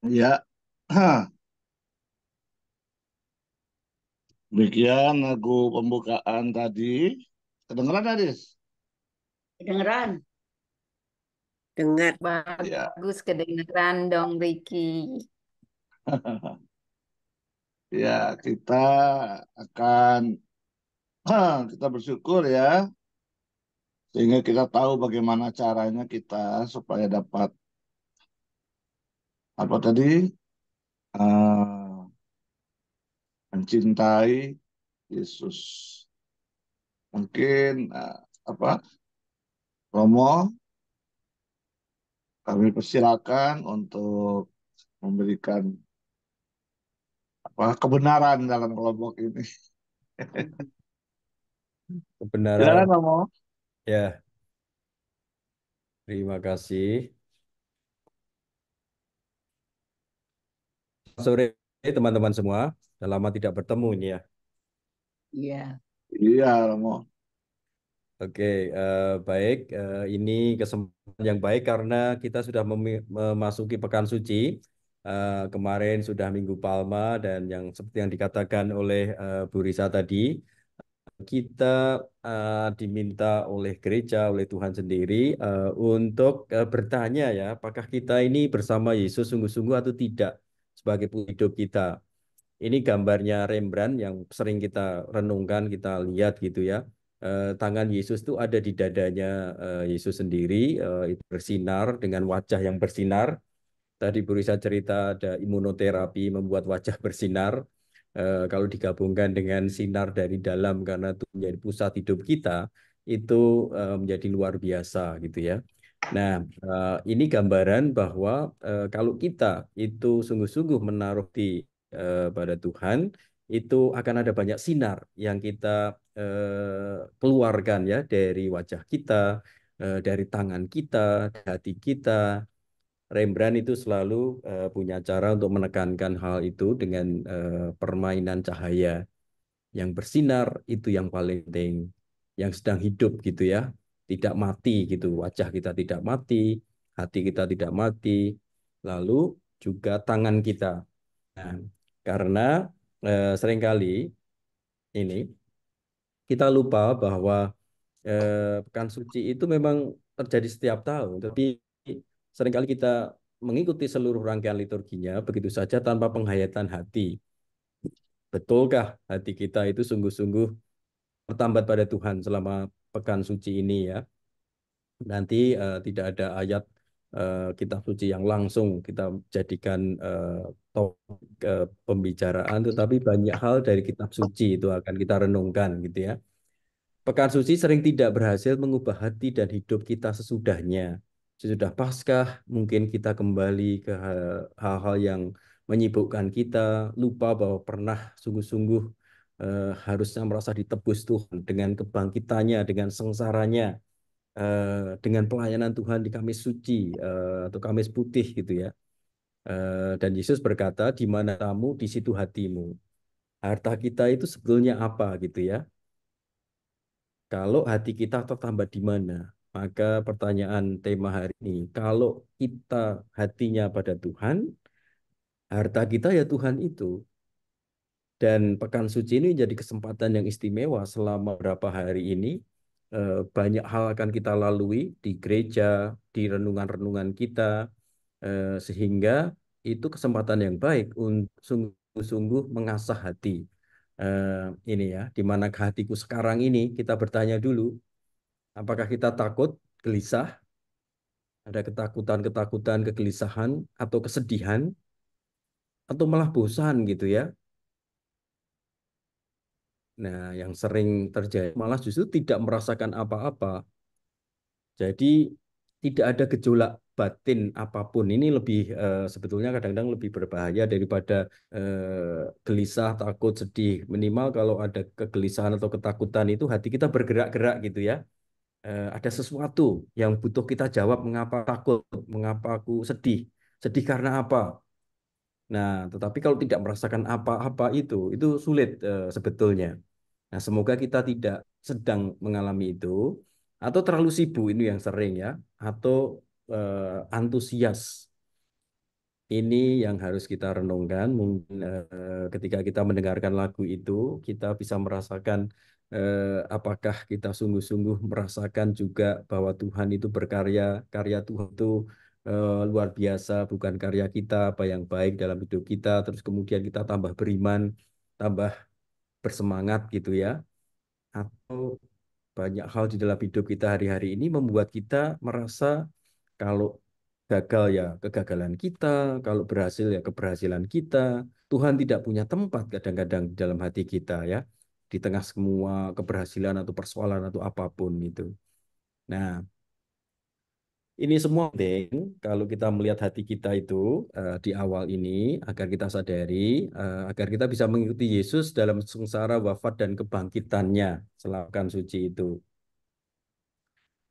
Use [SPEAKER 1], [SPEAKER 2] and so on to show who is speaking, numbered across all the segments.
[SPEAKER 1] Ya, demikian lagu pembukaan tadi. Kedengeran, Adis?
[SPEAKER 2] Kedengeran?
[SPEAKER 1] Dengar. Ya,
[SPEAKER 2] Bagus kedengeran dong Ricky.
[SPEAKER 1] ya kita akan kita bersyukur ya, sehingga kita tahu bagaimana caranya kita supaya dapat apa tadi eh, mencintai Yesus. Mungkin apa Romo, kami persilakan untuk memberikan apa kebenaran dalam kelompok ini.
[SPEAKER 3] Kebenaran,
[SPEAKER 1] Silakan Romo.
[SPEAKER 3] ya, terima kasih. Sore teman-teman semua, sudah lama tidak bertemu ini ya.
[SPEAKER 2] Iya.
[SPEAKER 1] Iya Romo.
[SPEAKER 3] Oke, baik. Ini kesempatan yang baik karena kita sudah memasuki Pekan Suci. Kemarin sudah Minggu Palma dan yang seperti yang dikatakan oleh Bu Risa tadi, kita diminta oleh gereja, oleh Tuhan sendiri untuk bertanya ya, apakah kita ini bersama Yesus sungguh-sungguh atau tidak sebagai hidup kita. Ini gambarnya Rembrandt yang sering kita renungkan, kita lihat gitu ya. Tangan Yesus itu ada di dadanya Yesus sendiri, itu bersinar dengan wajah yang bersinar. Tadi Bu Risa cerita ada imunoterapi membuat wajah bersinar. Kalau digabungkan dengan sinar dari dalam karena itu menjadi pusat hidup kita, itu menjadi luar biasa gitu ya. Nah, ini gambaran bahwa kalau kita itu sungguh-sungguh menaruh di pada Tuhan, itu akan ada banyak sinar yang kita keluarkan ya dari wajah kita, dari tangan kita, hati kita. Rembrandt itu selalu punya cara untuk menekankan hal itu dengan permainan cahaya yang bersinar itu yang paling penting, yang sedang hidup gitu ya, tidak mati gitu, wajah kita tidak mati, hati kita tidak mati, lalu juga tangan kita. Nah, karena seringkali ini kita lupa bahwa Pekan Suci itu memang terjadi setiap tahun, tapi seringkali kita mengikuti seluruh rangkaian liturginya begitu saja tanpa penghayatan hati. Betulkah hati kita itu sungguh-sungguh bertambat pada Tuhan selama Pekan Suci ini ya? Nanti tidak ada ayat kitab suci yang langsung kita jadikan topik pembicaraan, tetapi banyak hal dari kitab suci itu akan kita renungkan gitu ya. Pekan suci sering tidak berhasil mengubah hati dan hidup kita sesudahnya. Sesudah Paskah, mungkin kita kembali ke hal-hal yang menyibukkan kita, lupa bahwa pernah sungguh-sungguh harusnya merasa ditebus Tuhan dengan kebangkitannya, dengan sengsaranya, dengan pelayanan Tuhan di Kamis Suci atau Kamis Putih gitu ya. Dan Yesus berkata, di mana kamu, di situ hatimu. Harta kita itu sebetulnya apa gitu ya. Kalau hati kita tertambat di mana? Maka pertanyaan tema hari ini, kalau kita hatinya pada Tuhan, harta kita ya Tuhan itu. Dan Pekan Suci ini jadi kesempatan yang istimewa selama beberapa hari ini. Banyak hal akan kita lalui di gereja, di renungan-renungan kita, sehingga itu kesempatan yang baik untuk sungguh-sungguh mengasah hati. Ini ya, di mana hatiku sekarang ini, kita bertanya dulu, apakah kita takut, gelisah, ada ketakutan-ketakutan, kegelisahan, atau kesedihan, atau malah bosan gitu ya. Nah, yang sering terjadi malah justru tidak merasakan apa-apa. Jadi tidak ada gejolak batin apapun. Ini lebih sebetulnya kadang-kadang lebih berbahaya daripada gelisah, takut, sedih. Minimal kalau ada kegelisahan atau ketakutan itu hati kita bergerak-gerak gitu ya. Ada sesuatu yang butuh kita jawab, mengapa takut, mengapa aku sedih, sedih karena apa. Nah, tetapi kalau tidak merasakan apa-apa itu sulit sebetulnya. Nah, semoga kita tidak sedang mengalami itu, atau terlalu sibuk ini yang sering ya, atau antusias. ini yang harus kita renungkan. Mungkin ketika kita mendengarkan lagu itu, kita bisa merasakan apakah kita sungguh-sungguh merasakan juga bahwa Tuhan itu berkarya, karya Tuhan itu luar biasa, bukan karya kita, apa yang baik dalam hidup kita. Terus kemudian kita tambah beriman, tambah bersemangat gitu ya. Atau banyak hal di dalam hidup kita hari-hari ini membuat kita merasa kalau gagal ya kegagalan kita, kalau berhasil ya keberhasilan kita. Tuhan tidak punya tempat kadang-kadang di dalam hati kita ya, di tengah semua keberhasilan atau persoalan atau apapun itu. Nah, ini semua penting kalau kita melihat hati kita itu di awal ini agar kita sadari, agar kita bisa mengikuti Yesus dalam sengsara, wafat, dan kebangkitannya selama suci itu.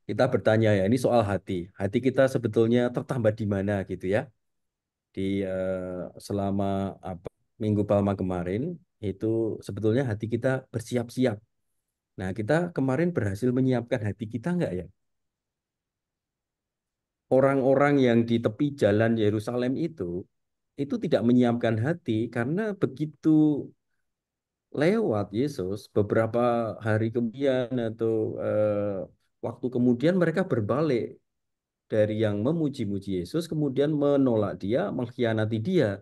[SPEAKER 3] Kita bertanya ya, ini soal hati. Hati kita sebetulnya tertambat di mana gitu ya. Di selama apa Minggu Palma kemarin itu sebetulnya hati kita bersiap-siap. Nah, kita kemarin berhasil menyiapkan hati kita enggak ya? Orang-orang yang di tepi jalan Yerusalem itu tidak menyiapkan hati karena begitu lewat Yesus beberapa hari kemudian atau waktu kemudian mereka berbalik dari yang memuji-muji Yesus kemudian menolak dia, mengkhianati dia.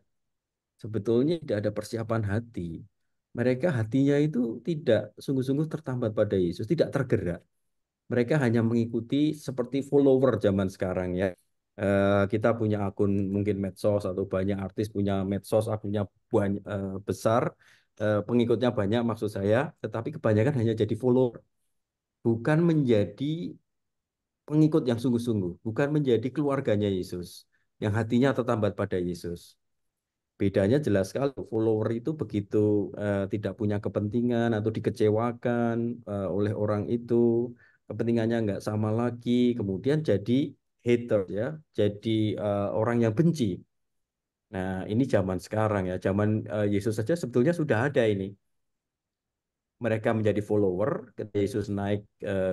[SPEAKER 3] Sebetulnya tidak ada persiapan hati. Mereka hatinya itu tidak sungguh-sungguh tertambat pada Yesus, tidak tergerak. Mereka hanya mengikuti seperti follower zaman sekarang ya. Kita punya akun mungkin medsos atau banyak artis punya medsos, akunnya banyak, besar, pengikutnya banyak maksud saya, tetapi kebanyakan hanya jadi follower, bukan menjadi pengikut yang sungguh-sungguh, bukan menjadi keluarganya Yesus, yang hatinya tertambat pada Yesus. Bedanya jelas sekali. Follower itu begitu tidak punya kepentingan atau dikecewakan oleh orang itu, kepentingannya nggak sama lagi, kemudian jadi hater ya, jadi orang yang benci. Nah, ini zaman sekarang ya, zaman Yesus saja sebetulnya sudah ada ini. Mereka menjadi follower ketika Yesus naik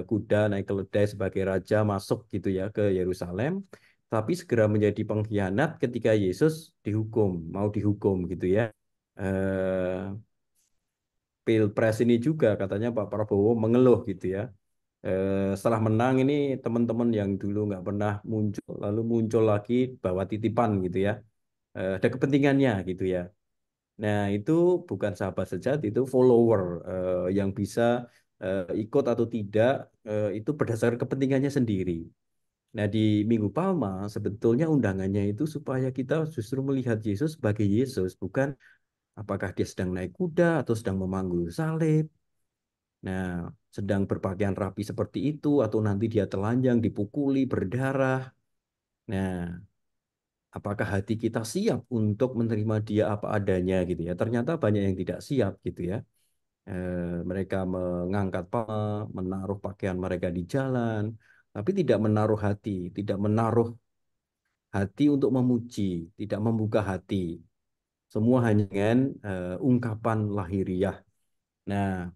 [SPEAKER 3] kuda, naik keledai sebagai raja masuk gitu ya ke Yerusalem, tapi segera menjadi pengkhianat ketika Yesus mau dihukum gitu ya. Eh, Pilpres ini juga katanya Pak Prabowo mengeluh gitu ya. Setelah menang ini teman-teman yang dulu nggak pernah muncul lalu muncul lagi bawa titipan gitu ya. Ada kepentingannya gitu ya. Nah, itu bukan sahabat sejati, itu follower yang bisa ikut atau tidak itu berdasarkan kepentingannya sendiri. Nah, di Minggu Palma sebetulnya undangannya itu supaya kita justru melihat Yesus sebagai Yesus, bukan apakah dia sedang naik kuda atau sedang memanggul salib. Nah, sedang berpakaian rapi seperti itu atau nanti dia telanjang, dipukuli, berdarah. Nah, apakah hati kita siap untuk menerima dia apa adanya gitu ya? Ternyata banyak yang tidak siap gitu ya. Mereka mengangkat menaruh pakaian mereka di jalan, tapi tidak menaruh hati, tidak menaruh hati untuk memuji, tidak membuka hati. Semua hanya dengan ungkapan lahiriah. Nah,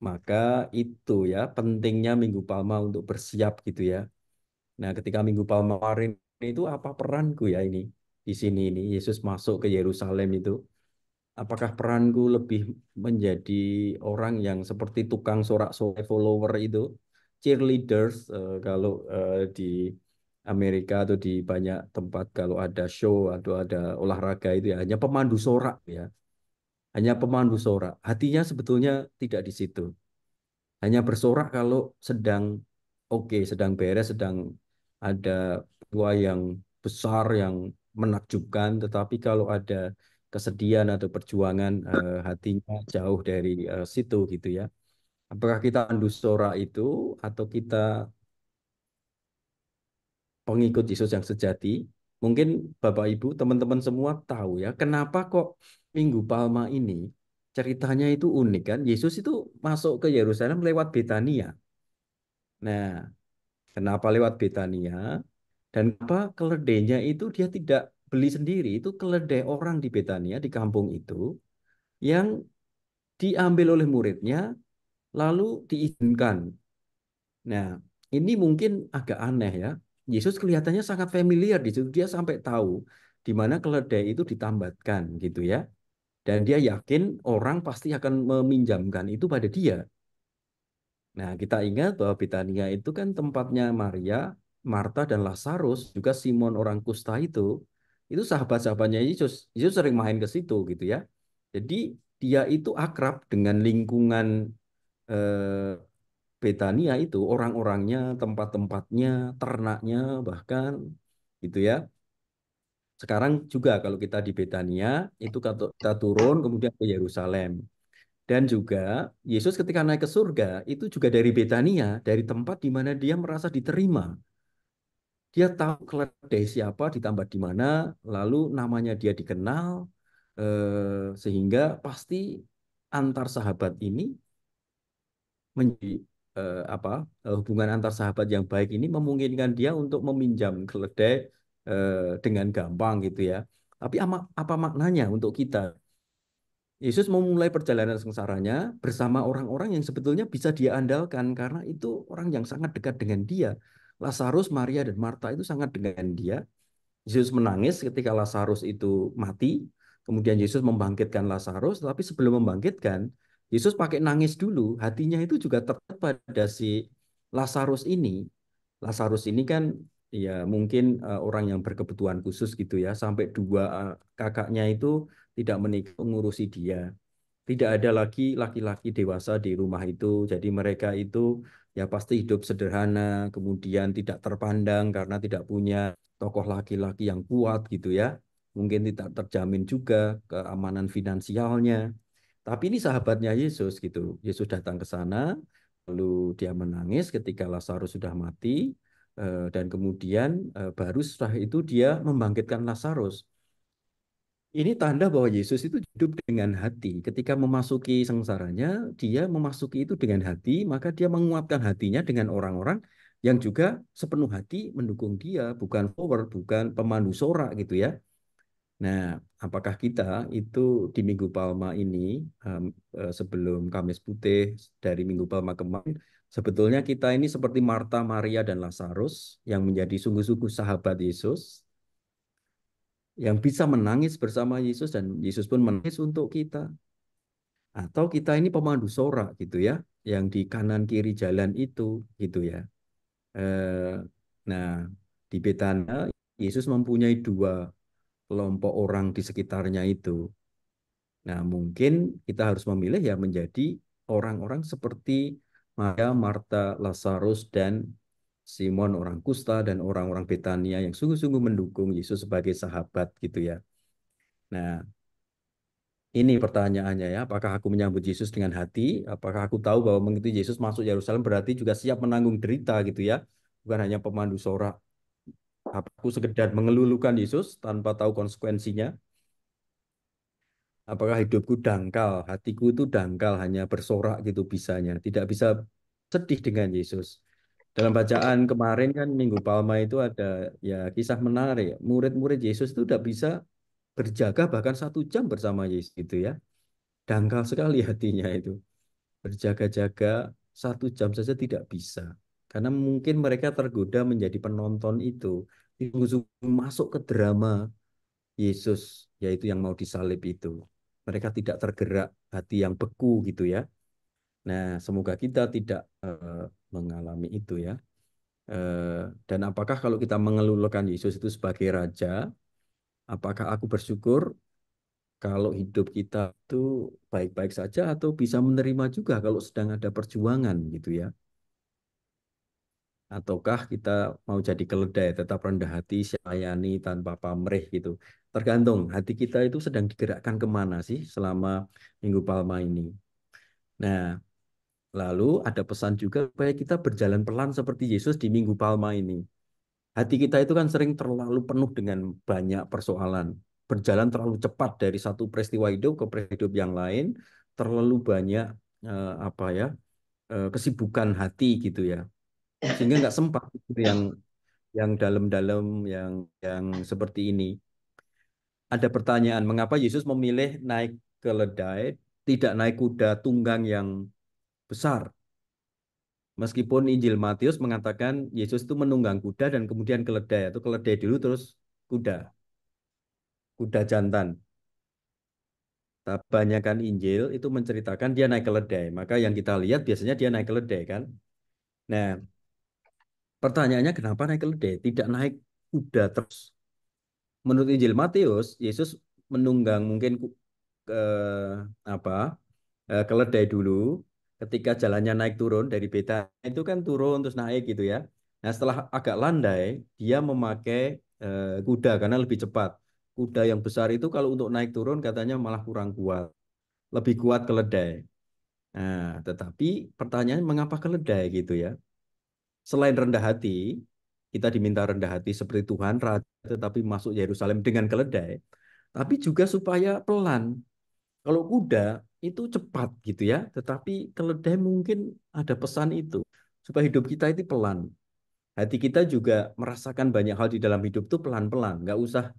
[SPEAKER 3] maka itu ya pentingnya Minggu Palma untuk bersiap gitu ya. Nah, ketika Minggu Palma kemarin itu apa peranku ya ini di sini ini Yesus masuk ke Yerusalem itu. Apakah peranku lebih menjadi orang yang seperti tukang sorak-sorai follower itu, cheerleaders kalau di Amerika atau di banyak tempat kalau ada show atau ada olahraga itu ya hanya pemandu sorak ya, hanya pemandu sorak. Hatinya sebetulnya tidak di situ. Hanya bersorak kalau sedang oke, sedang beres, sedang ada peristiwa yang besar yang menakjubkan, tetapi kalau ada kesedihan atau perjuangan hatinya jauh dari situ gitu ya. Apakah kita pandu sorak itu atau kita pengikut Yesus yang sejati? Mungkin Bapak Ibu, teman-teman semua tahu ya, kenapa kok Minggu Palma ini ceritanya itu unik kan? Yesus itu masuk ke Yerusalem lewat Betania. Nah, kenapa lewat Betania? Dan apa keledainya itu dia tidak beli sendiri, itu keledai orang di Betania di kampung itu yang diambil oleh muridnya lalu diizinkan. Nah, ini mungkin agak aneh ya. Yesus kelihatannya sangat familiar di situ. Dia sampai tahu. di mana keledai itu ditambatkan gitu ya. Dan dia yakin orang pasti akan meminjamkan itu pada dia. Nah, kita ingat bahwa Betania itu kan tempatnya Maria, Marta, dan Lazarus, juga Simon orang kusta itu sahabat-sahabatnya Yesus. Yesus sering main ke situ gitu ya. Jadi dia itu akrab dengan lingkungan eh, Betania itu, orang-orangnya, tempat-tempatnya, ternaknya bahkan gitu ya. Sekarang juga kalau kita di Betania, itu kita turun kemudian ke Yerusalem. Dan juga Yesus ketika naik ke surga itu juga dari Betania, dari tempat di mana dia merasa diterima. Dia tahu keledai siapa, ditambah di mana, lalu namanya dia dikenal, sehingga pasti antar sahabat ini menjadi hubungan antar sahabat yang baik ini memungkinkan dia untuk meminjam keledai dengan gampang gitu ya. Tapi apa maknanya untuk kita? Yesus memulai perjalanan sengsaranya bersama orang-orang yang sebetulnya bisa dia andalkan karena itu orang yang sangat dekat dengan dia. Lazarus, Maria, dan Marta itu sangat dengan dia. Yesus menangis ketika Lazarus itu mati. Kemudian Yesus membangkitkan Lazarus, tapi sebelum membangkitkan, Yesus pakai nangis dulu. Hatinya itu juga terhadap pada si Lazarus ini. Lazarus ini kan ya mungkin orang yang berkebutuhan khusus gitu ya. Sampai dua kakaknya itu tidak menikah mengurusi dia. Tidak ada lagi laki-laki dewasa di rumah itu. Jadi mereka itu ya pasti hidup sederhana, kemudian tidak terpandang karena tidak punya tokoh laki-laki yang kuat gitu ya. Mungkin tidak terjamin juga keamanan finansialnya. Tapi ini sahabatnya Yesus gitu. Yesus datang ke sana, lalu dia menangis ketika Lazarus sudah mati, dan kemudian baru setelah itu dia membangkitkan Lazarus. Ini tanda bahwa Yesus itu hidup dengan hati. Ketika memasuki sengsaranya, dia memasuki itu dengan hati, maka dia menguatkan hatinya dengan orang-orang yang juga sepenuh hati mendukung dia, bukan follower, bukan pemandu sorak gitu ya. Nah, apakah kita itu di Minggu Palma ini, sebelum Kamis Putih dari Minggu Palma kemarin, sebetulnya kita ini seperti Marta, Maria, dan Lazarus yang menjadi sungguh-sungguh sahabat Yesus, yang bisa menangis bersama Yesus dan Yesus pun menangis untuk kita. Atau kita ini pemandu sorak gitu ya, yang di kanan kiri jalan itu gitu ya. Eh, nah, di Betania Yesus mempunyai dua kelompok orang di sekitarnya itu. Nah, mungkin kita harus memilih ya menjadi orang-orang seperti Maria, Marta, Lazarus, dan Simon orang kusta dan orang-orang Betania yang sungguh-sungguh mendukung Yesus sebagai sahabat gitu ya. Nah, ini pertanyaannya ya, apakah aku menyambut Yesus dengan hati? Apakah aku tahu bahwa mengikuti Yesus masuk Yerusalem berarti juga siap menanggung derita gitu ya? Bukan hanya pemandu sorak. Aku sekedar mengelulukan Yesus tanpa tahu konsekuensinya. Apakah hidupku dangkal, hatiku itu dangkal hanya bersorak gitu bisanya, tidak bisa sedih dengan Yesus. Dalam bacaan kemarin kan Minggu Palma itu ada ya kisah menarik. Murid-murid Yesus itu tidak bisa berjaga bahkan 1 jam bersama Yesus gitu ya. Dangkal sekali hatinya itu. Berjaga-jaga 1 jam saja tidak bisa. Karena mungkin mereka tergoda menjadi penonton itu. Sungguh-sungguh masuk ke drama Yesus, yaitu yang mau disalib itu. Mereka tidak tergerak hati yang beku gitu ya. Nah, semoga kita tidak mengalami itu ya. Dan apakah kalau kita mengelulukan Yesus itu sebagai Raja, apakah aku bersyukur kalau hidup kita itu baik-baik saja atau bisa menerima juga kalau sedang ada perjuangan gitu ya. Ataukah kita mau jadi keledai, tetap rendah hati, sayani tanpa pamrih gitu. Tergantung hati kita itu sedang digerakkan kemana sih selama Minggu Palma ini. Nah, lalu ada pesan juga supaya kita berjalan pelan seperti Yesus di Minggu Palma ini. Hati kita itu kan sering terlalu penuh dengan banyak persoalan. Berjalan terlalu cepat dari satu peristiwa hidup ke peristiwa hidup yang lain. Terlalu banyak apa ya kesibukan hati gitu ya. Sehingga nggak sempat gitu yang dalam-dalam yang seperti ini. Ada pertanyaan, mengapa Yesus memilih naik keledai, tidak naik kuda tunggang yang besar? Meskipun Injil Matius mengatakan Yesus itu menunggang kuda dan kemudian keledai, atau keledai dulu terus kuda. kuda jantan. Kebanyakan Injil itu menceritakan dia naik keledai. Maka yang kita lihat biasanya dia naik keledai kan. Nah, pertanyaannya kenapa naik keledai? Tidak naik kuda terus. Menurut Injil Matius, Yesus menunggang mungkin apa keledai dulu. Ketika jalannya naik turun dari Betania itu kan turun terus naik gitu ya. Nah, setelah agak landai, dia memakai kuda karena lebih cepat. Kuda yang besar itu kalau untuk naik turun katanya malah kurang kuat, lebih kuat keledai. Nah, tetapi pertanyaan mengapa keledai gitu ya? Selain rendah hati, kita diminta rendah hati seperti Tuhan, Raja, tetapi masuk Yerusalem dengan keledai, tapi juga supaya pelan. Kalau kuda itu cepat gitu ya, tetapi keledai mungkin ada pesan itu supaya hidup kita itu pelan. Hati kita juga merasakan banyak hal di dalam hidup tuh pelan-pelan, nggak usah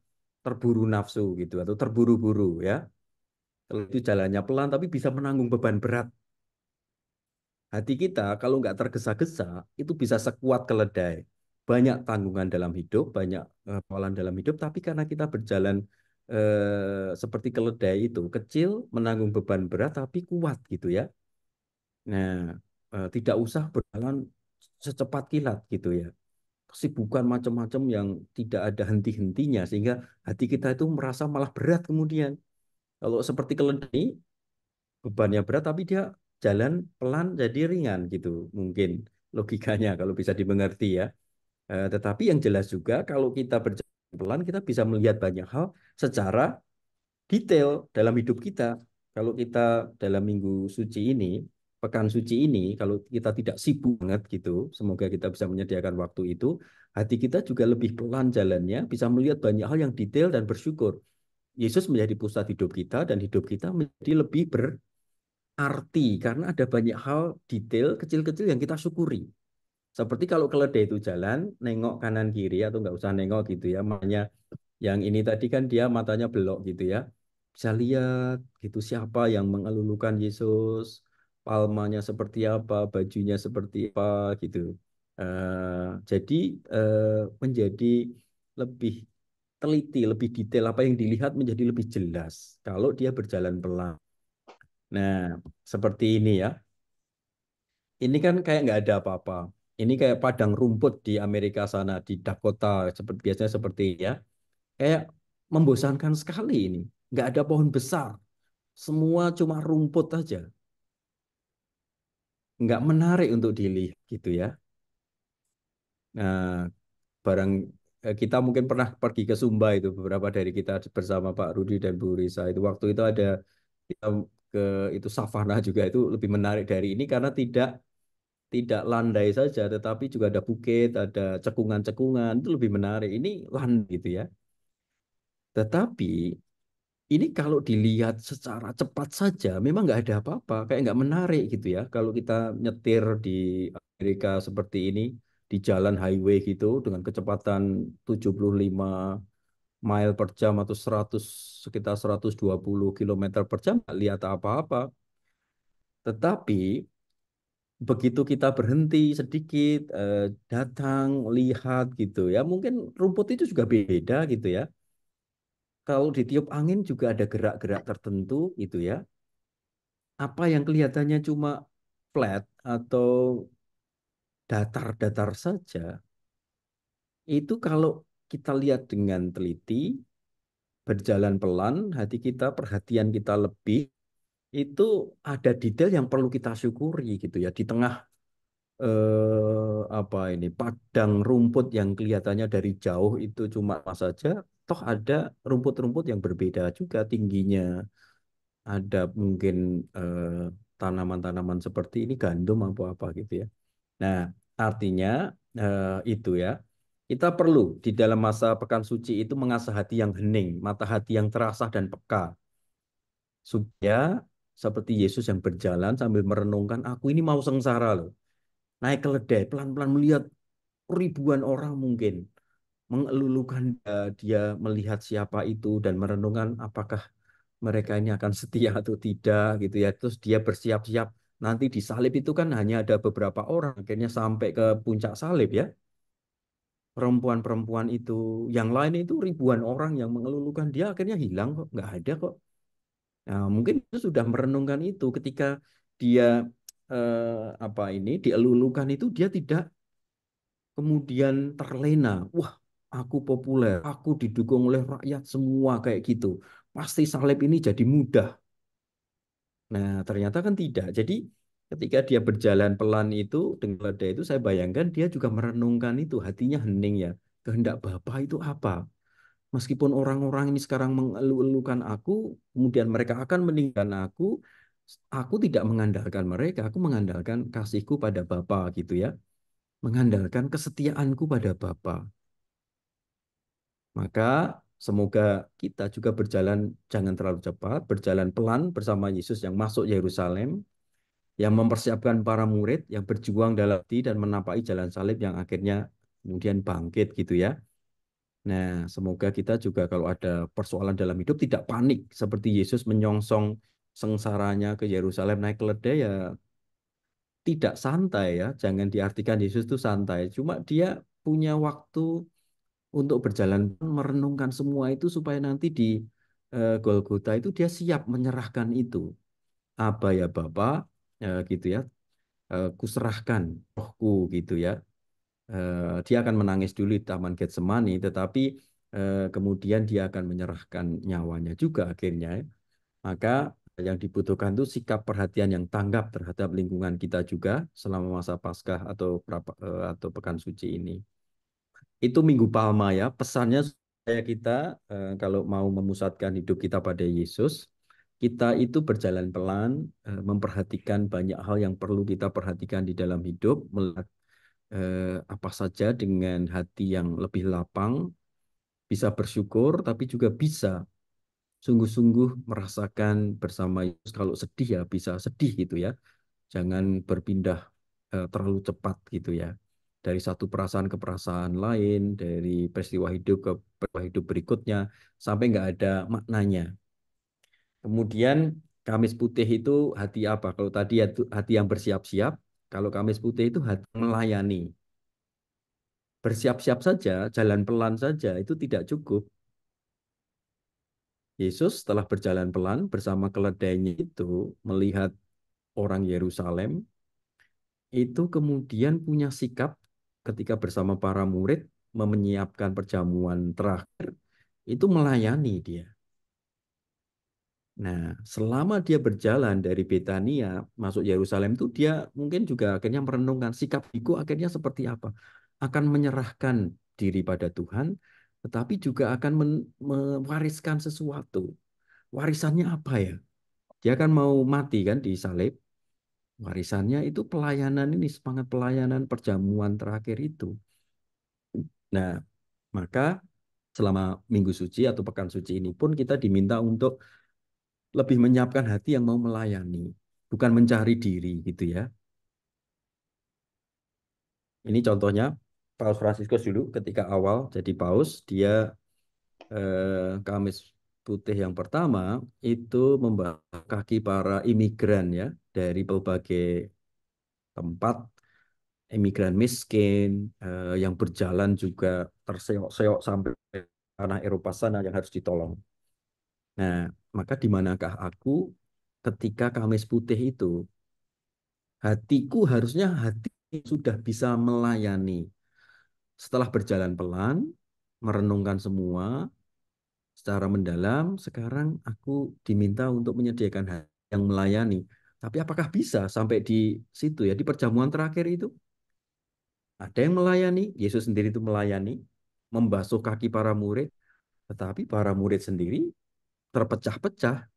[SPEAKER 3] terburu nafsu gitu atau terburu-buru ya. Kalau itu jalannya pelan tapi bisa menanggung beban berat. Hati kita kalau nggak tergesa-gesa itu bisa sekuat keledai. Banyak tanggungan dalam hidup, banyak persoalan dalam hidup, tapi karena kita berjalan seperti keledai itu kecil, menanggung beban berat tapi kuat gitu ya. Nah, tidak usah berjalan secepat kilat gitu ya. Kesibukan macam-macam yang tidak ada henti-hentinya sehingga hati kita itu merasa malah berat kemudian. Kalau seperti keledai bebannya berat tapi dia jalan pelan jadi ringan gitu mungkin logikanya kalau bisa dimengerti ya. Tetapi yang jelas juga kalau kita berjalan pelan kita bisa melihat banyak hal secara detail dalam hidup kita. Kalau kita dalam minggu suci ini, pekan suci ini, kalau kita tidak sibuk banget gitu, semoga kita bisa menyediakan waktu itu, hati kita juga lebih pelan jalannya, bisa melihat banyak hal yang detail dan bersyukur. Yesus menjadi pusat hidup kita dan hidup kita menjadi lebih arti karena ada banyak hal detail kecil-kecil yang kita syukuri. Seperti kalau keledai itu jalan, nengok kanan kiri atau nggak usah nengok gitu ya. Makanya yang ini tadi kan dia matanya belok gitu ya. Bisa lihat gitu siapa yang mengelulukan Yesus, palmanya seperti apa, bajunya seperti apa gitu. Jadi menjadi lebih teliti, lebih detail apa yang dilihat menjadi lebih jelas kalau dia berjalan pelan. Nah, seperti ini ya. Ini kan kayak nggak ada apa-apa. Ini kayak padang rumput di Amerika sana, di Dakota, seperti biasanya seperti ya. Kayak membosankan sekali ini. Nggak ada pohon besar. Semua cuma rumput aja. Nggak menarik untuk dilihat gitu ya. Nah, barang kita mungkin pernah pergi ke Sumba itu beberapa dari kita bersama Pak Rudi dan Bu Risa itu waktu itu ada kita ke itu savana juga itu lebih menarik dari ini karena tidak landai saja, tetapi juga ada bukit, ada cekungan-cekungan, itu lebih menarik. Ini landai gitu ya. Tetapi ini kalau dilihat secara cepat saja, memang nggak ada apa-apa, kayak nggak menarik gitu ya. Kalau kita nyetir di Amerika seperti ini, di jalan highway gitu, dengan kecepatan 75 mile per jam atau sekitar 120 kilometer per jam, nggak lihat apa-apa. Tetapi begitu kita berhenti sedikit, datang, lihat gitu ya, mungkin rumput itu juga beda gitu ya. Kalau ditiup angin juga ada gerak-gerak tertentu gitu ya. Apa yang kelihatannya cuma flat atau datar-datar saja, itu kalau kita lihat dengan teliti, berjalan pelan, hati kita, perhatian kita lebih, itu ada detail yang perlu kita syukuri gitu ya. Di tengah apa ini padang rumput yang kelihatannya dari jauh itu cuma saja, toh ada rumput-rumput yang berbeda juga tingginya, ada mungkin tanaman-tanaman seperti ini gandum atau apa gitu ya. Nah, artinya itu ya, kita perlu di dalam masa pekan suci itu mengasah hati yang hening, mata hati yang terasah dan peka, supaya seperti Yesus yang berjalan sambil merenungkan, aku ini mau sengsara loh. Naik keledai, pelan-pelan melihat ribuan orang mungkin. Mengelulukan dia melihat siapa itu dan merenungkan apakah mereka ini akan setia atau tidak gitu ya. Terus dia bersiap-siap. Nanti di salib itu kan hanya ada beberapa orang. Akhirnya sampai ke puncak salib ya. perempuan-perempuan itu, yang lain itu ribuan orang yang mengelulukan dia akhirnya hilang kok, nggak ada kok. Nah, mungkin itu sudah merenungkan itu ketika dia apa ini dielulukan itu dia tidak kemudian terlena. Wah, aku populer, aku didukung oleh rakyat semua kayak gitu. Pasti salib ini jadi mudah. Nah, ternyata kan tidak. Jadi ketika dia berjalan pelan itu dengan lada itu saya bayangkan dia juga merenungkan itu, hatinya hening ya. Kehendak Bapa itu apa? Meskipun orang-orang ini sekarang mengeluh-elukan aku, kemudian mereka akan meninggalkan aku tidak mengandalkan mereka, aku mengandalkan kasihku pada Bapa gitu ya. Mengandalkan kesetiaanku pada Bapa. Maka semoga kita juga berjalan jangan terlalu cepat, berjalan pelan bersama Yesus yang masuk Yerusalem, yang mempersiapkan para murid yang berjuang dalam hati dan menapai jalan salib yang akhirnya kemudian bangkit gitu ya. Nah, semoga kita juga kalau ada persoalan dalam hidup tidak panik seperti Yesus menyongsong sengsaranya ke Yerusalem naik keledai ya tidak santai ya. Jangan diartikan Yesus itu santai. Cuma dia punya waktu untuk berjalan merenungkan semua itu supaya nanti di Golgota itu dia siap menyerahkan itu. Apa ya Bapa gitu ya. Kuserahkan rohku gitu ya. Dia akan menangis dulu di Taman Getsemani, tetapi kemudian dia akan menyerahkan nyawanya juga akhirnya. Maka yang dibutuhkan itu sikap perhatian yang tanggap terhadap lingkungan kita juga selama masa Paskah atau Pekan Suci ini. Itu Minggu Palma ya. Pesannya supaya kita kalau mau memusatkan hidup kita pada Yesus, kita itu berjalan pelan, memperhatikan banyak hal yang perlu kita perhatikan di dalam hidup, melihat apa saja dengan hati yang lebih lapang, bisa bersyukur, tapi juga bisa sungguh-sungguh merasakan bersama Yesus. Kalau sedih ya bisa sedih gitu ya. Jangan berpindah terlalu cepat gitu ya. Dari satu perasaan ke perasaan lain, dari peristiwa hidup ke peristiwa hidup berikutnya, sampai nggak ada maknanya. Kemudian Kamis Putih itu hati apa? Kalau tadi hati yang bersiap-siap, kalau Kamis Putih itu hati melayani. Bersiap-siap saja, jalan pelan saja, itu tidak cukup. Yesus setelah berjalan pelan bersama keledainya itu, melihat orang Yerusalem, itu kemudian punya sikap ketika bersama para murid menyiapkan perjamuan terakhir, itu melayani dia. Nah, selama dia berjalan dari Betania masuk Yerusalem itu dia mungkin juga akhirnya merenungkan sikap Biku akhirnya seperti apa. Akan menyerahkan diri pada Tuhan, tetapi juga akan mewariskan sesuatu. Warisannya apa ya? Dia kan mau mati kan di salib. Warisannya itu pelayanan ini, semangat pelayanan perjamuan terakhir itu. Nah, maka selama Minggu Suci atau Pekan Suci ini pun kita diminta untuk lebih menyiapkan hati yang mau melayani, bukan mencari diri gitu ya. Ini contohnya Paus Fransiskus dulu ketika awal jadi paus, dia Kamis Putih yang pertama itu membasuh kaki para imigran ya dari berbagai tempat, imigran miskin yang berjalan juga terseok-seok sampai tanah Eropa sana yang harus ditolong. Nah, maka di manakah aku ketika Kamis Putih itu? Hatiku harusnya hati yang sudah bisa melayani. Setelah berjalan pelan, merenungkan semua secara mendalam, sekarang aku diminta untuk menyediakan hati yang melayani. Tapi apakah bisa sampai di situ ya, di perjamuan terakhir itu? Ada yang melayani, Yesus sendiri itu melayani, membasuh kaki para murid, tetapi para murid sendiri terpecah-pecah.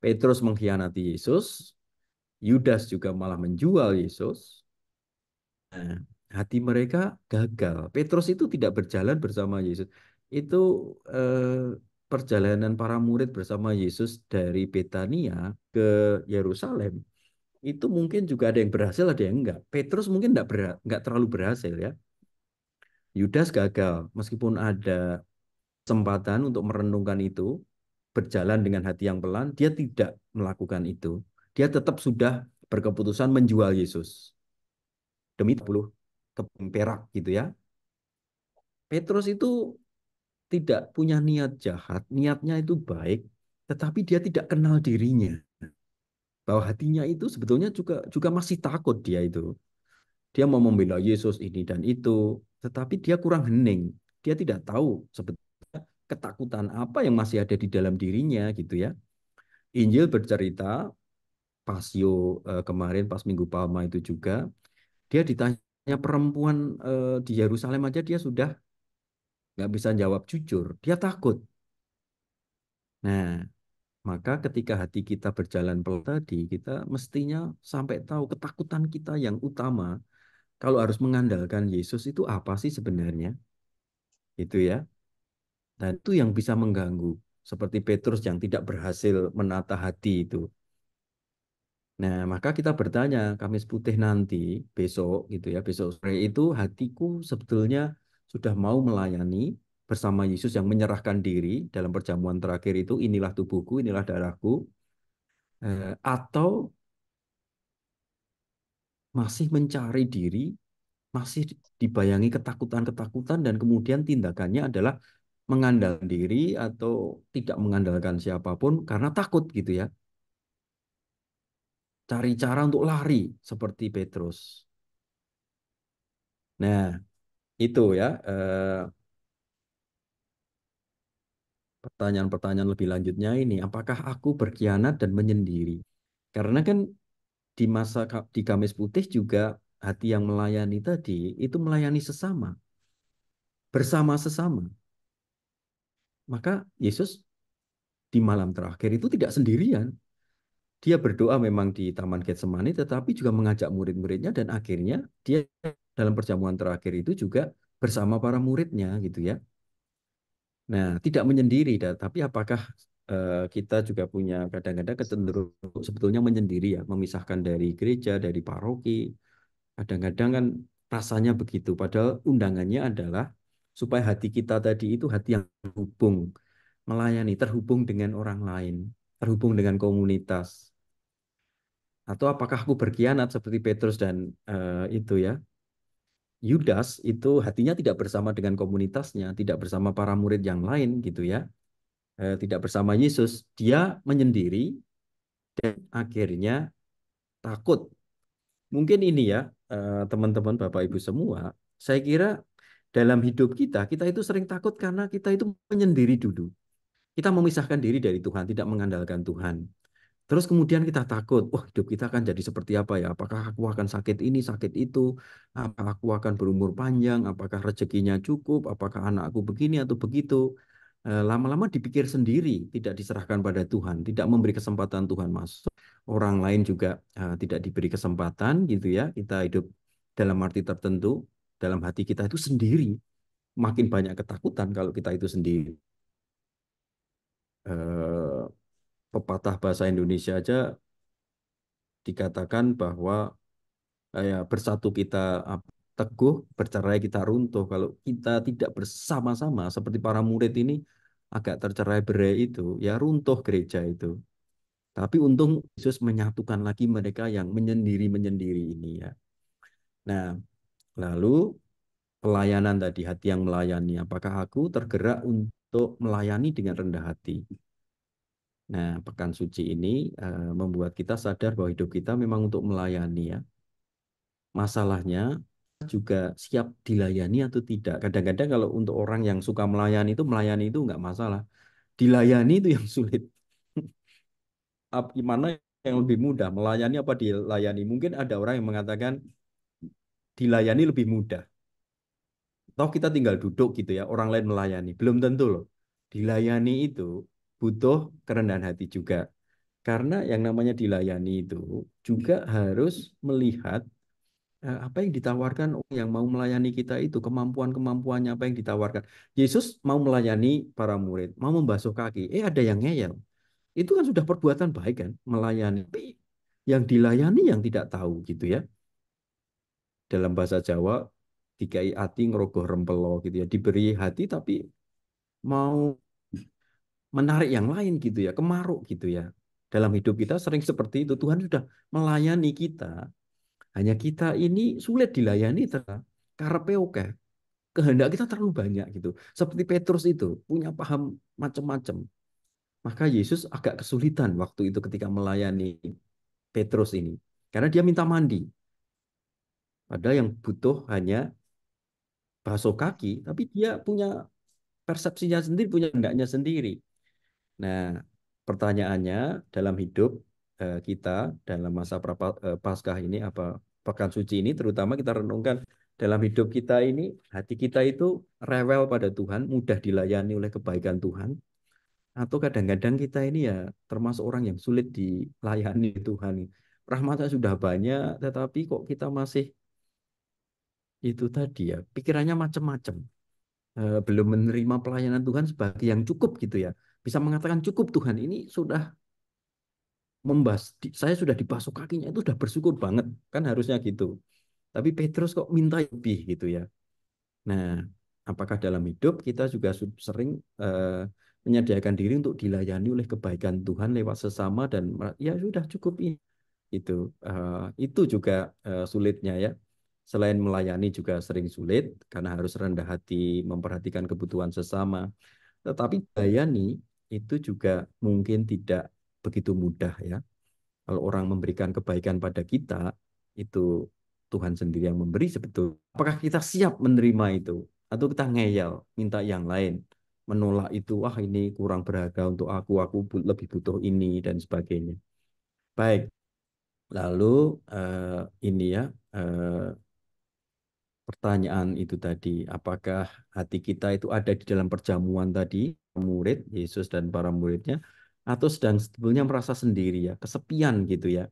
[SPEAKER 3] Petrus mengkhianati Yesus, Yudas juga malah menjual Yesus. Nah, hati mereka gagal. Petrus itu tidak berjalan bersama Yesus. Itu perjalanan para murid bersama Yesus dari Betania ke Yerusalem. Itu mungkin juga ada yang berhasil, ada yang enggak. Petrus mungkin enggak terlalu berhasil ya. Yudas gagal, meskipun ada kesempatan untuk merenungkan itu, berjalan dengan hati yang pelan, dia tidak melakukan itu. Dia tetap sudah berkeputusan menjual Yesus demi 10 keping perak gitu ya. Petrus itu tidak punya niat jahat, niatnya itu baik, tetapi dia tidak kenal dirinya. Bahwa hatinya itu sebetulnya juga masih takut dia itu. Dia mau membela Yesus ini dan itu, tetapi dia kurang hening. Dia tidak tahu sebetulnya ketakutan apa yang masih ada di dalam dirinya gitu ya. Injil bercerita Pasio kemarin pas Minggu Palma itu juga dia ditanya perempuan di Yerusalem aja dia sudah nggak bisa jawab jujur. Dia takut. Nah, maka ketika hati kita berjalan pelan tadi, kita mestinya sampai tahu ketakutan kita yang utama kalau harus mengandalkan Yesus itu apa sih sebenarnya? Itu ya. Dan itu yang bisa mengganggu. Seperti Petrus yang tidak berhasil menata hati itu. Nah, maka kita bertanya, Kamis Putih nanti, besok gitu ya, besok sore itu hatiku sebetulnya sudah mau melayani bersama Yesus yang menyerahkan diri dalam perjamuan terakhir itu, inilah tubuhku, inilah darahku, atau masih mencari diri, masih dibayangi ketakutan-ketakutan dan kemudian tindakannya adalah mengandalkan diri atau tidak mengandalkan siapapun karena takut gitu ya. Cari cara untuk lari seperti Petrus. Nah, itu ya pertanyaan-pertanyaan lebih lanjutnya ini, apakah aku berkhianat dan menyendiri? Karena kan di di Kamis Putih juga hati yang melayani tadi itu melayani sesama, bersama sesama. Maka Yesus di malam terakhir itu tidak sendirian. Dia berdoa memang di Taman Getsemani, tetapi juga mengajak murid-muridnya dan akhirnya dia dalam perjamuan terakhir itu juga bersama para muridnya gitu ya. Nah, tidak menyendiri, tapi apakah kita juga punya kadang-kadang kecenderungan sebetulnya menyendiri ya, memisahkan dari gereja, dari paroki. Kadang-kadang kan rasanya begitu, padahal undangannya adalah supaya hati kita tadi itu hati yang terhubung, melayani, terhubung dengan orang lain, terhubung dengan komunitas. Atau apakah aku berkhianat seperti Petrus dan itu ya, Yudas itu hatinya tidak bersama dengan komunitasnya, tidak bersama para murid yang lain gitu ya, tidak bersama Yesus, dia menyendiri dan akhirnya takut. Mungkin ini ya, teman-teman, Bapak Ibu semua, saya kira dalam hidup kita, kita itu sering takut karena kita itu menyendiri dulu. Kita memisahkan diri dari Tuhan, tidak mengandalkan Tuhan. Terus kemudian kita takut, oh hidup kita akan jadi seperti apa ya? Apakah aku akan sakit ini, sakit itu? Apakah aku akan berumur panjang? Apakah rezekinya cukup? Apakah anakku begini atau begitu? Lama-lama dipikir sendiri, tidak diserahkan pada Tuhan, tidak memberi kesempatan Tuhan masuk. Orang lain juga tidak diberi kesempatan gitu ya. Kita hidup dalam arti tertentu, dalam hati kita itu sendiri. Makin banyak ketakutan kalau kita itu sendiri. Eh, Pepatah bahasa Indonesia aja dikatakan bahwa bersatu kita teguh, bercerai kita runtuh. Kalau kita tidak bersama-sama seperti para murid ini agak tercerai-berai itu, ya runtuh gereja itu. Tapi untung Yesus menyatukan lagi mereka yang menyendiri-menyendiri ini ya. Nah, lalu pelayanan tadi, hati yang melayani. Apakah aku tergerak untuk melayani dengan rendah hati? Nah, pekan suci ini membuat kita sadar bahwa hidup kita memang untuk melayani ya. Masalahnya juga siap dilayani atau tidak. Kadang-kadang kalau untuk orang yang suka melayani itu nggak masalah. Dilayani itu yang sulit. Gimana yang lebih mudah, melayani apa dilayani? Mungkin ada orang yang mengatakan dilayani lebih mudah. Toh kita tinggal duduk gitu ya, orang lain melayani. Belum tentu loh. Dilayani itu butuh kerendahan hati juga. Karena yang namanya dilayani itu juga harus melihat apa yang ditawarkan orang yang mau melayani kita itu, kemampuan-kemampuannya apa yang ditawarkan. Yesus mau melayani para murid, mau membasuh kaki. Ada yang ngeyel. Itu kan sudah perbuatan baik kan, melayani. Tapi yang dilayani yang tidak tahu gitu ya. Dalam bahasa Jawa, dikai hati ngerogoh rempelo gitu ya. Diberi hati tapi mau menarik yang lain gitu ya, kemaruk gitu ya. Dalam hidup kita sering seperti itu. Tuhan sudah melayani kita. Hanya kita ini sulit dilayani karepe oke. kehendak kita terlalu banyak gitu. Seperti Petrus itu punya paham macam-macam. Maka Yesus agak kesulitan waktu itu ketika melayani Petrus ini. Karena dia minta mandi. Padahal yang butuh hanya basuh kaki, tapi dia punya persepsinya sendiri, punya hendaknya sendiri. Nah, pertanyaannya dalam hidup kita dalam masa Paskah ini apa Pekan Suci ini terutama kita renungkan dalam hidup kita ini hati kita itu rewel pada Tuhan, mudah dilayani oleh kebaikan Tuhan atau kadang-kadang kita ini ya termasuk orang yang sulit dilayani Tuhan. Rahmatnya sudah banyak tetapi kok kita masih itu tadi ya pikirannya macam-macam. Belum menerima pelayanan Tuhan sebagai yang cukup gitu ya. Bisa mengatakan cukup Tuhan ini sudah saya sudah dibasuh kakinya itu sudah bersyukur banget kan harusnya gitu. Tapi Petrus kok minta lebih gitu ya. Nah, apakah dalam hidup kita juga sering menyediakan diri untuk dilayani oleh kebaikan Tuhan lewat sesama dan ya sudah cukup ini itu. Itu juga sulitnya ya. Selain melayani juga sering sulit karena harus rendah hati memperhatikan kebutuhan sesama. Tetapi melayani itu juga mungkin tidak begitu mudah ya. Kalau orang memberikan kebaikan pada kita, itu Tuhan sendiri yang memberi sebetulnya. Apakah kita siap menerima itu? Atau kita ngeyel, minta yang lain? Menolak itu, wah ini kurang berharga untuk aku lebih butuh ini, dan sebagainya. Baik, lalu ini ya, pertanyaan itu tadi, apakah hati kita itu ada di dalam perjamuan tadi, murid, Yesus dan para muridnya, atau sedang sebetulnya merasa sendiri ya, kesepian gitu ya.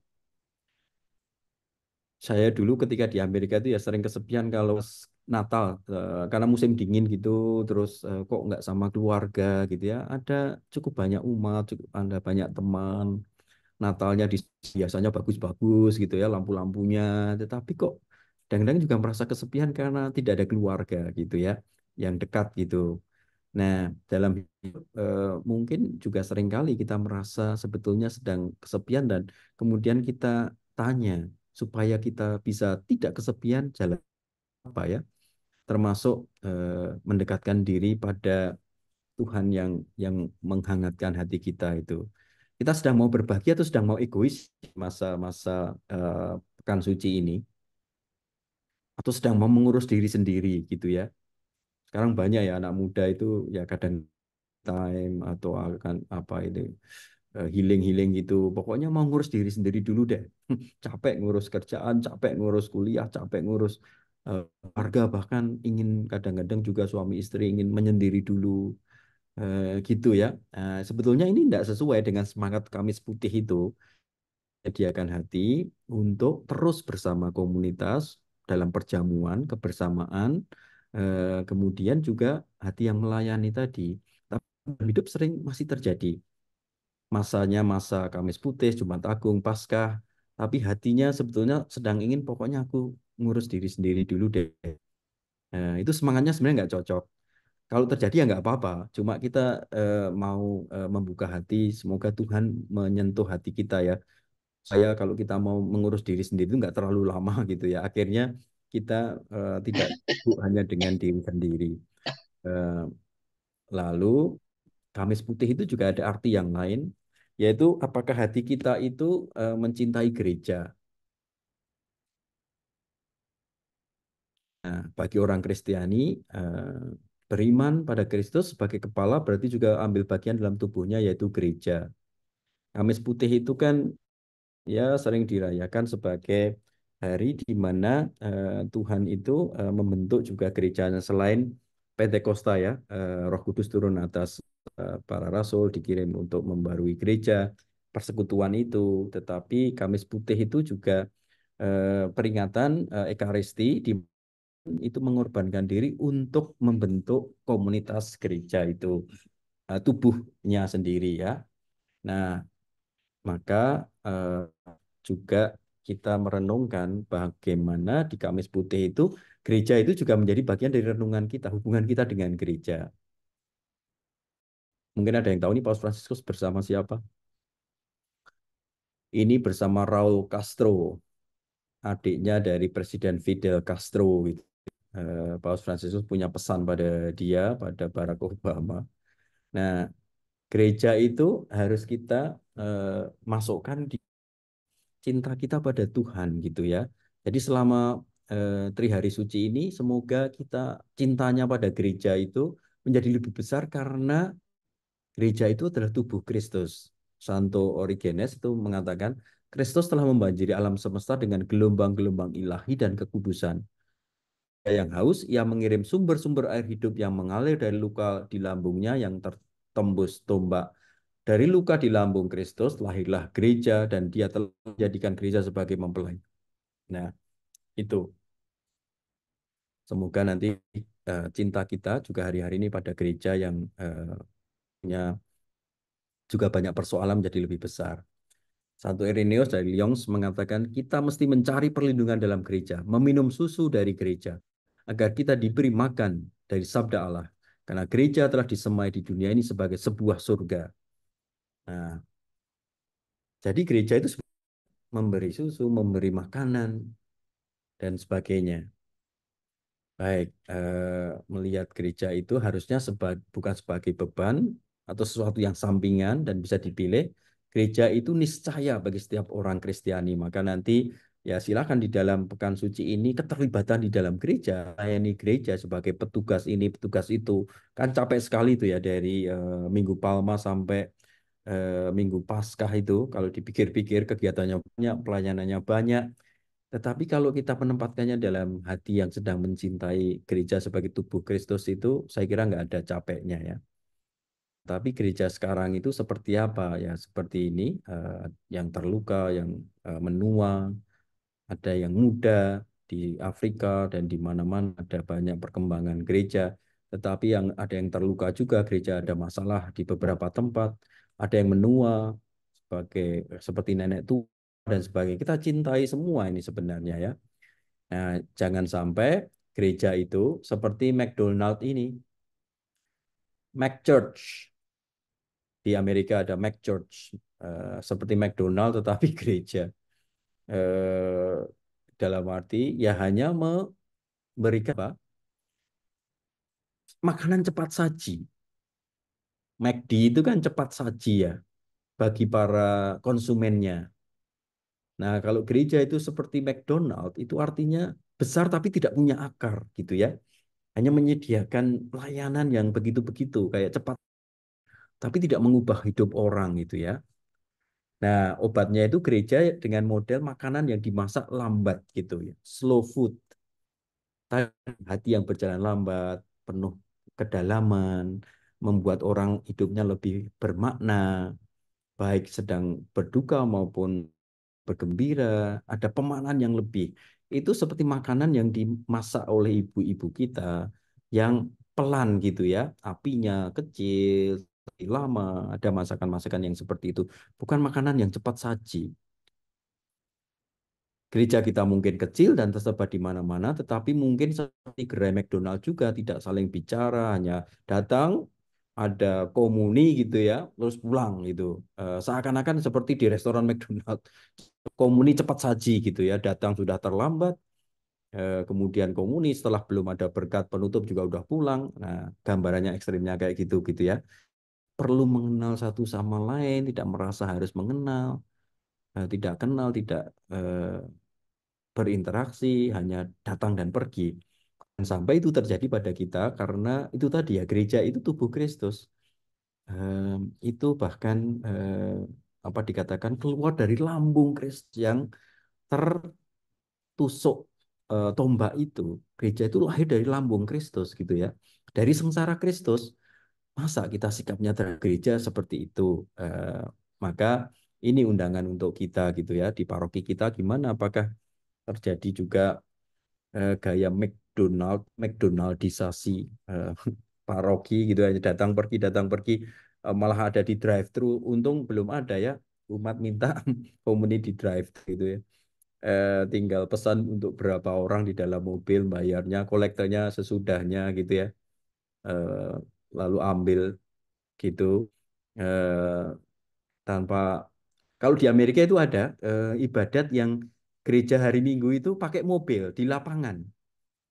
[SPEAKER 3] Saya dulu ketika di Amerika itu ya sering kesepian kalau Natal karena musim dingin gitu terus kok nggak sama keluarga gitu ya ada cukup banyak umat cukup ada banyak teman Natalnya biasanya bagus-bagus gitu ya lampu-lampunya tetapi kok kadang-kadang juga merasa kesepian karena tidak ada keluarga gitu ya yang dekat gitu. Nah, dalam hidup mungkin juga seringkali kita merasa sebetulnya sedang kesepian dan kemudian kita tanya supaya kita bisa tidak kesepian jalan apa ya, termasuk mendekatkan diri pada Tuhan yang menghangatkan hati kita itu. Kita sedang mau berbagi atau sedang mau egois masa-masa pekan suci ini atau sedang mau mengurus diri sendiri gitu ya. Sekarang banyak ya anak muda itu ya kadang time atau akan apa itu healing-healing gitu. Pokoknya mau ngurus diri sendiri dulu deh. Capek ngurus kerjaan, capek ngurus kuliah, capek ngurus keluarga, bahkan ingin kadang-kadang juga suami istri ingin menyendiri dulu gitu ya. Sebetulnya ini tidak sesuai dengan semangat Kamis Putih itu. Sediakan hati untuk terus bersama komunitas dalam perjamuan, kebersamaan, kemudian juga hati yang melayani tadi. Tapi dalam hidup sering masih terjadi. Masanya masa Kamis Putih, Jumat Agung, Paskah, tapi hatinya sebetulnya sedang ingin pokoknya aku ngurus diri sendiri dulu deh. Itu semangatnya sebenarnya nggak cocok. Kalau terjadi ya nggak apa-apa. Cuma kita mau membuka hati, semoga Tuhan menyentuh hati kita ya. Saya kalau kita mau mengurus diri sendiri itu nggak terlalu lama gitu ya. Akhirnya kita tidak sibuk hanya dengan diri sendiri. Eh, Lalu Kamis Putih itu juga ada arti yang lain, yaitu apakah hati kita itu mencintai gereja. Nah, bagi orang Kristiani, beriman pada Kristus sebagai kepala berarti juga ambil bagian dalam tubuhnya yaitu gereja. Kamis Putih itu kan ya sering dirayakan sebagai hari di mana Tuhan itu membentuk juga gerejanya selain Pentakosta ya, Roh Kudus turun atas para rasul dikirim untuk membarui gereja, persekutuan itu, tetapi Kamis Putih itu juga peringatan Ekaristi di itu mengorbankan diri untuk membentuk komunitas gereja itu tubuhnya sendiri ya. Nah, maka juga kita merenungkan bagaimana di Kamis Putih itu gereja itu juga menjadi bagian dari renungan kita, hubungan kita dengan gereja. Mungkin ada yang tahu nih Paus Fransiskus bersama siapa? Ini bersama Raul Castro, adiknya dari Presiden Fidel Castro gitu. Paus Fransiskus punya pesan pada dia, pada Barack Obama. Nah, gereja itu harus kita masukkan di cinta kita pada Tuhan gitu ya. Jadi selama Trihari Suci ini, semoga kita cintanya pada gereja itu menjadi lebih besar karena gereja itu adalah tubuh Kristus. Santo Origenes itu mengatakan, Kristus telah membanjiri alam semesta dengan gelombang-gelombang ilahi dan kekudusan. Yang haus, ia mengirim sumber-sumber air hidup yang mengalir dari luka di lambungnya yang tertembus tombak. Dari luka di lambung Kristus lahirlah gereja dan dia telah menjadikan gereja sebagai mempelai. Nah, itu. Semoga nanti cinta kita juga hari-hari ini pada gereja yang punya juga banyak persoalan menjadi lebih besar. Santo Irenaeus dari Lyons mengatakan kita mesti mencari perlindungan dalam gereja, meminum susu dari gereja, agar kita diberi makan dari sabda Allah. Karena gereja telah disemai di dunia ini sebagai sebuah surga. Nah, jadi gereja itu memberi susu, memberi makanan, dan sebagainya. Baik, melihat gereja itu harusnya bukan sebagai beban atau sesuatu yang sampingan dan bisa dipilih. Gereja itu niscaya bagi setiap orang Kristiani. Maka nanti ya silakan di dalam pekan suci ini keterlibatan di dalam gereja, layani gereja sebagai petugas ini, petugas itu. Kan capek sekali itu ya dari Minggu Palma sampai Minggu Paskah itu. Kalau dipikir-pikir kegiatannya banyak, pelayanannya banyak. Tetapi kalau kita menempatkannya dalam hati yang sedang mencintai gereja sebagai tubuh Kristus itu, saya kira nggak ada capeknya ya. Tapi gereja sekarang itu seperti apa ya? Seperti ini, yang terluka, yang menua, ada yang muda di Afrika dan di mana-mana ada banyak perkembangan gereja. Tetapi yang ada yang terluka juga, gereja ada masalah di beberapa tempat, ada yang menua sebagai seperti nenek tua dan sebagainya. Kita cintai semua ini sebenarnya ya. Nah, jangan sampai gereja itu seperti McDonald ini. McChurch. Di Amerika ada McChurch. Seperti McDonald tetapi gereja. Eh, dalam arti ya hanya memberikan apa? Makanan cepat saji. McD itu kan cepat saji ya bagi para konsumennya. Nah, kalau gereja itu seperti McDonald, itu artinya besar tapi tidak punya akar gitu ya. Hanya menyediakan layanan yang begitu-begitu, kayak cepat tapi tidak mengubah hidup orang gitu ya. Nah, obatnya itu gereja dengan model makanan yang dimasak lambat gitu ya, slow food. Hati yang berjalan lambat, penuh kedalaman, membuat orang hidupnya lebih bermakna, baik sedang berduka maupun bergembira, ada pemahaman yang lebih. Itu seperti makanan yang dimasak oleh ibu-ibu kita yang pelan gitu ya, apinya kecil, tapi lama, ada masakan-masakan yang seperti itu. Bukan makanan yang cepat saji. Gereja kita mungkin kecil dan tersebar di mana-mana, tetapi mungkin seperti gerai McDonald juga tidak saling bicara, hanya datang, ada komuni gitu ya, terus pulang gitu. Seakan-akan seperti di restoran McDonald, komuni cepat saji gitu ya, datang sudah terlambat, kemudian komuni setelah belum ada berkat penutup juga udah pulang. Nah, gambarannya ekstrimnya kayak gitu gitu ya. Perlu mengenal satu sama lain, tidak merasa harus mengenal, tidak kenal, tidak eh, berinteraksi, hanya datang dan pergi. Dan sampai itu terjadi pada kita karena itu tadi ya, gereja itu tubuh Kristus. Itu bahkan apa dikatakan keluar dari lambung Kristus yang tertusuk tombak itu. Gereja itu lahir dari lambung Kristus gitu ya. Dari sengsara Kristus, masa kita sikapnya terhadap gereja seperti itu? Eh, maka ini undangan untuk kita gitu ya di paroki kita gimana? Apakah terjadi juga gaya McDonaldisasi eh, paroki gitu aja datang pergi malah ada di drive thru. Untung belum ada ya umat minta komuni di drive thru gitu ya. Tinggal pesan untuk berapa orang di dalam mobil, bayarnya kolektornya sesudahnya gitu ya. Eh, lalu ambil gitu eh, tanpa kalau di Amerika itu ada ibadat yang gereja hari Minggu itu pakai mobil di lapangan.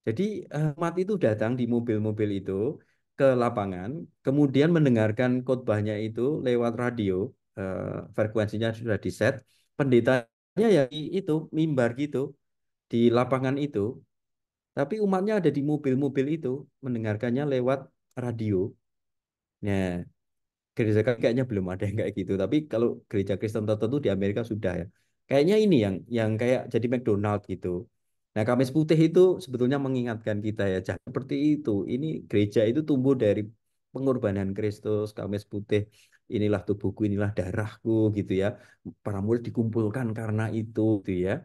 [SPEAKER 3] Jadi umat itu datang di mobil-mobil itu ke lapangan, kemudian mendengarkan khotbahnya itu lewat radio, frekuensinya sudah diset, pendetanya ya itu mimbar gitu di lapangan itu, tapi umatnya ada di mobil-mobil itu mendengarkannya lewat radio. Nah, gereja kami kayaknya belum ada yang kayak gitu. Tapi kalau gereja Kristen tertentu di Amerika sudah ya. Kayaknya ini yang kayak jadi McDonald gitu. Nah, Kamis Putih itu sebetulnya mengingatkan kita ya, jangan seperti itu. Ini gereja itu tumbuh dari pengorbanan Kristus. Kamis Putih, inilah tubuhku, inilah darahku gitu ya. Para murid dikumpulkan karena itu gitu ya.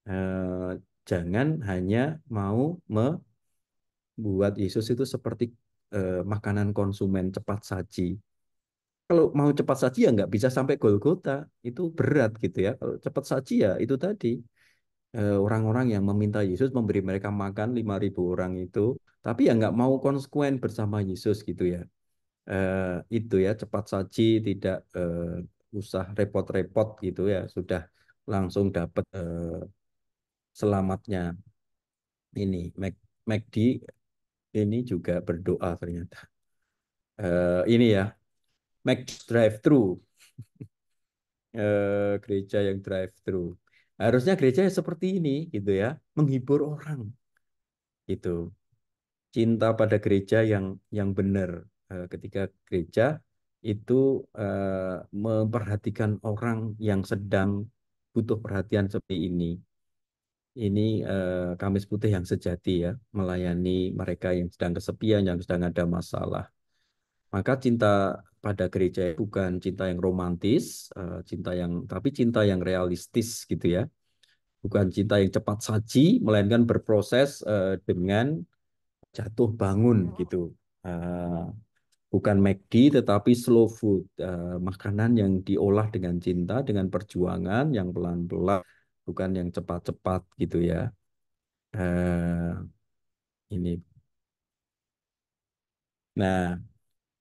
[SPEAKER 3] Eh, jangan hanya mau membuat Yesus itu seperti makanan konsumen cepat saji. Kalau mau cepat saji ya nggak bisa sampai Golgota, itu berat gitu ya. Kalau cepat saji ya itu tadi orang-orang yang meminta Yesus memberi mereka makan 5.000 orang itu, tapi ya nggak mau konsekuen bersama Yesus gitu ya. Itu ya cepat saji, tidak usah repot-repot gitu ya, sudah langsung dapat selamatnya. Ini McD ini juga berdoa ternyata. Ini ya Mac drive-thru, gereja yang drive-thru. Harusnya gereja seperti ini gitu ya, menghibur orang itu. Cinta pada gereja yang benar. Ketika gereja itu memperhatikan orang yang sedang butuh perhatian seperti ini. Ini Kamis Putih yang sejati ya, melayani mereka yang sedang kesepian, yang sedang ada masalah. Maka cinta pada gereja bukan cinta yang romantis, tapi cinta yang realistis gitu ya. Bukan cinta yang cepat saji, melainkan berproses dengan jatuh bangun gitu. Eh, bukan McD tetapi slow food, makanan yang diolah dengan cinta, dengan perjuangan yang pelan-pelan, bukan yang cepat-cepat gitu ya. Eh, ini. Nah,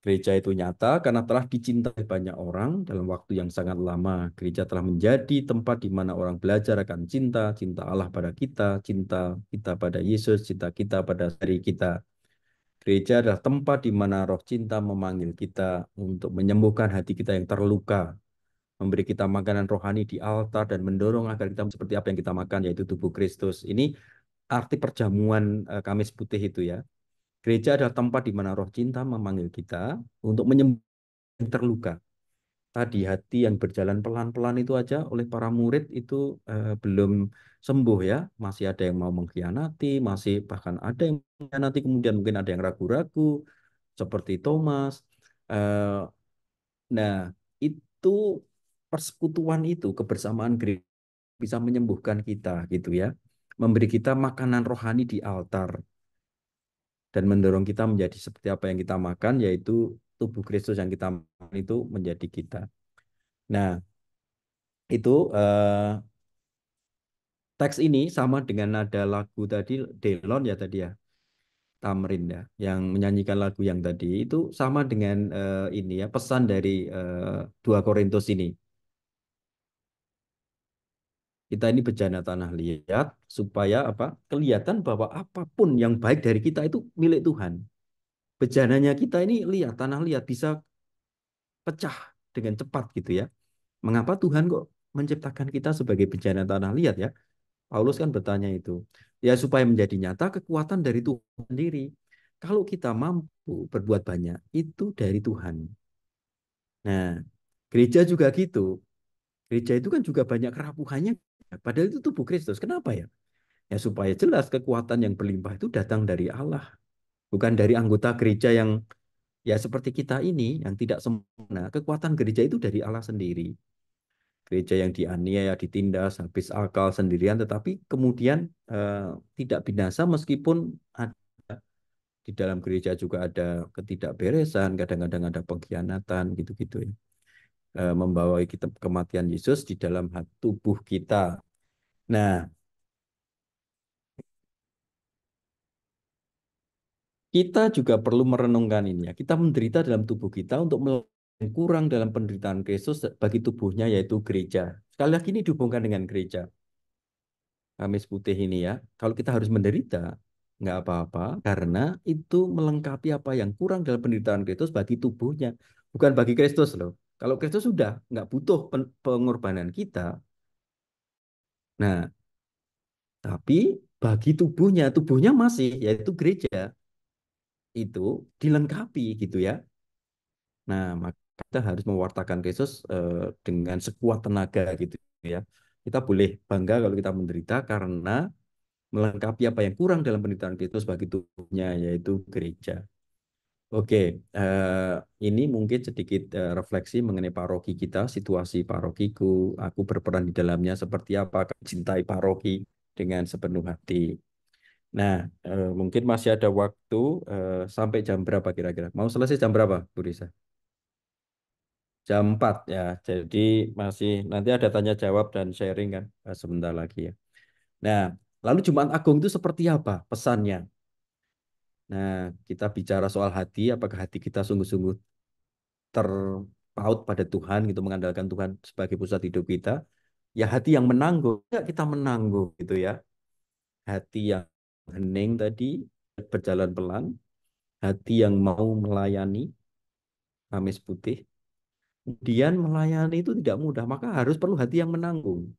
[SPEAKER 3] gereja itu nyata karena telah dicintai banyak orang dalam waktu yang sangat lama. Gereja telah menjadi tempat di mana orang belajar akan cinta, cinta Allah pada kita, cinta kita pada Yesus, cinta kita pada diri kita. Gereja adalah tempat di mana roh cinta memanggil kita untuk menyembuhkan hati kita yang terluka, memberi kita makanan rohani di altar dan mendorong agar kita seperti apa yang kita makan, yaitu tubuh Kristus. Ini arti perjamuan Kamis Putih itu ya. Gereja adalah tempat di mana roh cinta memanggil kita untuk menyembuhkan yang terluka. Tadi hati yang berjalan pelan-pelan itu aja oleh para murid itu belum sembuh ya. Masih ada yang mau mengkhianati, masih bahkan ada yang mengkhianati, kemudian mungkin ada yang ragu-ragu, seperti Thomas. Eh, nah, itu persekutuan itu, kebersamaan gereja bisa menyembuhkan kita gitu ya. Memberi kita makanan rohani di altar dan mendorong kita menjadi seperti apa yang kita makan, yaitu tubuh Kristus yang kita makan itu menjadi kita. Nah, itu teks ini sama dengan nada lagu tadi, Delon ya tadi ya, Tamrin ya, yang menyanyikan lagu yang tadi itu sama dengan ini ya, pesan dari 2 Korintus ini. Kita ini bejana tanah liat supaya apa? Kelihatan bahwa apapun yang baik dari kita itu milik Tuhan. Bejananya kita ini liat, tanah liat bisa pecah dengan cepat gitu ya. Mengapa Tuhan kok menciptakan kita sebagai bejana tanah liat ya? Paulus kan bertanya itu. Ya supaya menjadi nyata kekuatan dari Tuhan sendiri. Kalau kita mampu berbuat banyak, itu dari Tuhan. Nah, gereja juga gitu. Gereja itu kan juga banyak kerapuhannya. Padahal itu tubuh Kristus. Kenapa ya? Ya supaya jelas kekuatan yang berlimpah itu datang dari Allah. Bukan dari anggota gereja yang ya seperti kita ini, yang tidak sempurna. Kekuatan gereja itu dari Allah sendiri. Gereja yang dianiaya, ditindas, habis akal sendirian, tetapi kemudian tidak binasa meskipun ada di dalam gereja juga ada ketidakberesan, kadang-kadang ada pengkhianatan gitu-gitu ya. Membawa kita kematian Yesus di dalam tubuh kita. Nah, kita juga perlu merenungkan ini ya. Kita menderita dalam tubuh kita untuk kurang dalam penderitaan Kristus bagi tubuhnya yaitu gereja. Sekali lagi ini dihubungkan dengan gereja. Kamis Putih ini ya. Kalau kita harus menderita, nggak apa-apa, karena itu melengkapi apa yang kurang dalam penderitaan Kristus bagi tubuhnya, bukan bagi Kristus loh. Kalau Kristus sudah nggak butuh pengorbanan kita, nah tapi bagi tubuhnya masih, yaitu gereja itu dilengkapi gitu ya. Nah, maka kita harus mewartakan Kristus dengan sekuat tenaga gitu ya. Kita boleh bangga kalau kita menderita karena melengkapi apa yang kurang dalam penderitaan Kristus bagi tubuhnya, yaitu gereja. Oke, ini mungkin sedikit refleksi mengenai paroki kita, situasi parokiku, aku berperan di dalamnya seperti apa, cintai paroki dengan sepenuh hati. Nah, mungkin masih ada waktu sampai jam berapa kira-kira? Mau selesai jam berapa, Bu Risa? Jam 4 ya. Jadi masih nanti ada tanya jawab dan sharing kan sebentar lagi ya. Nah, lalu Jumat Agung itu seperti apa pesannya? Nah, kita bicara soal hati, apakah hati kita sungguh-sungguh terpaut pada Tuhan gitu, mengandalkan Tuhan sebagai pusat hidup kita? Ya hati yang menanggung, ya kita menanggung gitu ya. Hati yang hening tadi berjalan pelan, hati yang mau melayani, Kamis Putih. Kemudian melayani itu tidak mudah, maka harus perlu hati yang menanggung.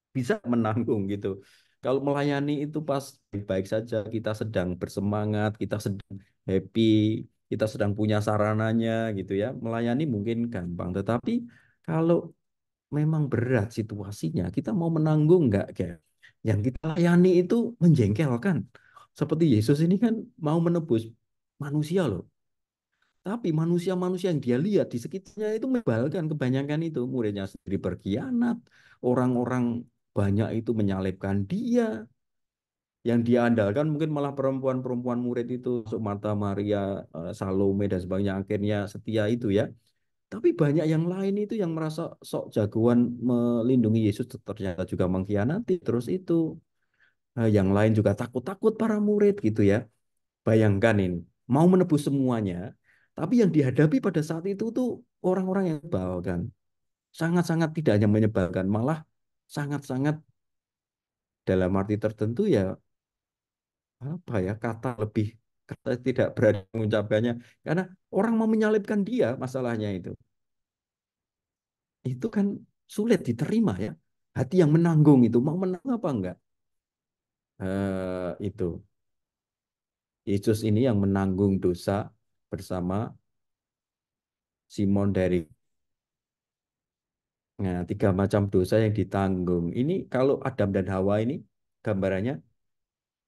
[SPEAKER 3] Bisa menanggung gitu. Kalau melayani itu pas baik saja, kita sedang bersemangat, kita sedang happy, kita sedang punya sarananya gitu ya. Melayani mungkin gampang, tetapi kalau memang berat situasinya, kita mau menanggung nggak kayak yang kita layani itu menjengkelkan. Seperti Yesus ini kan mau menebus manusia loh. Tapi manusia-manusia yang dia lihat di sekitarnya itu menyebalkan, kebanyakan itu muridnya sendiri berkhianat, orang-orang banyak itu menyalibkan dia, yang dia andalkan mungkin malah perempuan-perempuan murid itu, masuk Marta, Maria, Salome dan sebagainya, akhirnya setia itu ya. Tapi banyak yang lain itu yang merasa sok jagoan melindungi Yesus ternyata juga mengkhianati. Terus itu yang lain juga takut-takut para murid gitu ya. Bayangkan ini, mau menebus semuanya, tapi yang dihadapi pada saat itu tuh orang-orang yang menyebalkan. Sangat-sangat tidak hanya menyebalkan, malah sangat-sangat dalam arti tertentu ya, apa ya, kata tidak berani mengucapkannya. Karena orang mau menyalibkan dia, masalahnya itu. Itu kan sulit diterima ya. Hati yang menanggung itu, mau menang apa enggak? Itu. Yesus ini yang menanggung dosa bersama Simon dari. Nah, tiga macam dosa yang ditanggung. Ini kalau Adam dan Hawa ini gambarannya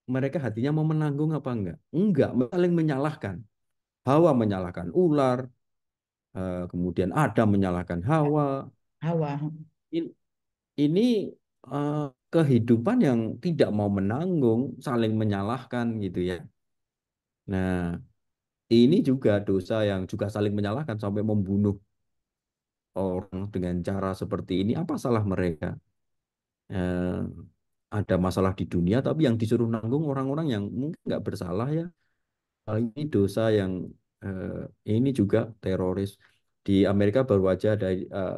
[SPEAKER 3] mereka hatinya mau menanggung apa enggak? Enggak, saling menyalahkan. Hawa menyalahkan ular, kemudian Adam menyalahkan Hawa.
[SPEAKER 2] Hawa.
[SPEAKER 3] In- Ini eh, kehidupan yang tidak mau menanggung, saling menyalahkan gitu ya. Nah, ini juga dosa yang juga saling menyalahkan sampai membunuh orang dengan cara seperti ini. Apa salah mereka? eh, ada masalah di dunia, tapi yang disuruh nanggung orang-orang yang mungkin nggak bersalah ya. Hal ini dosa yang ini juga teroris. Di Amerika baru aja ada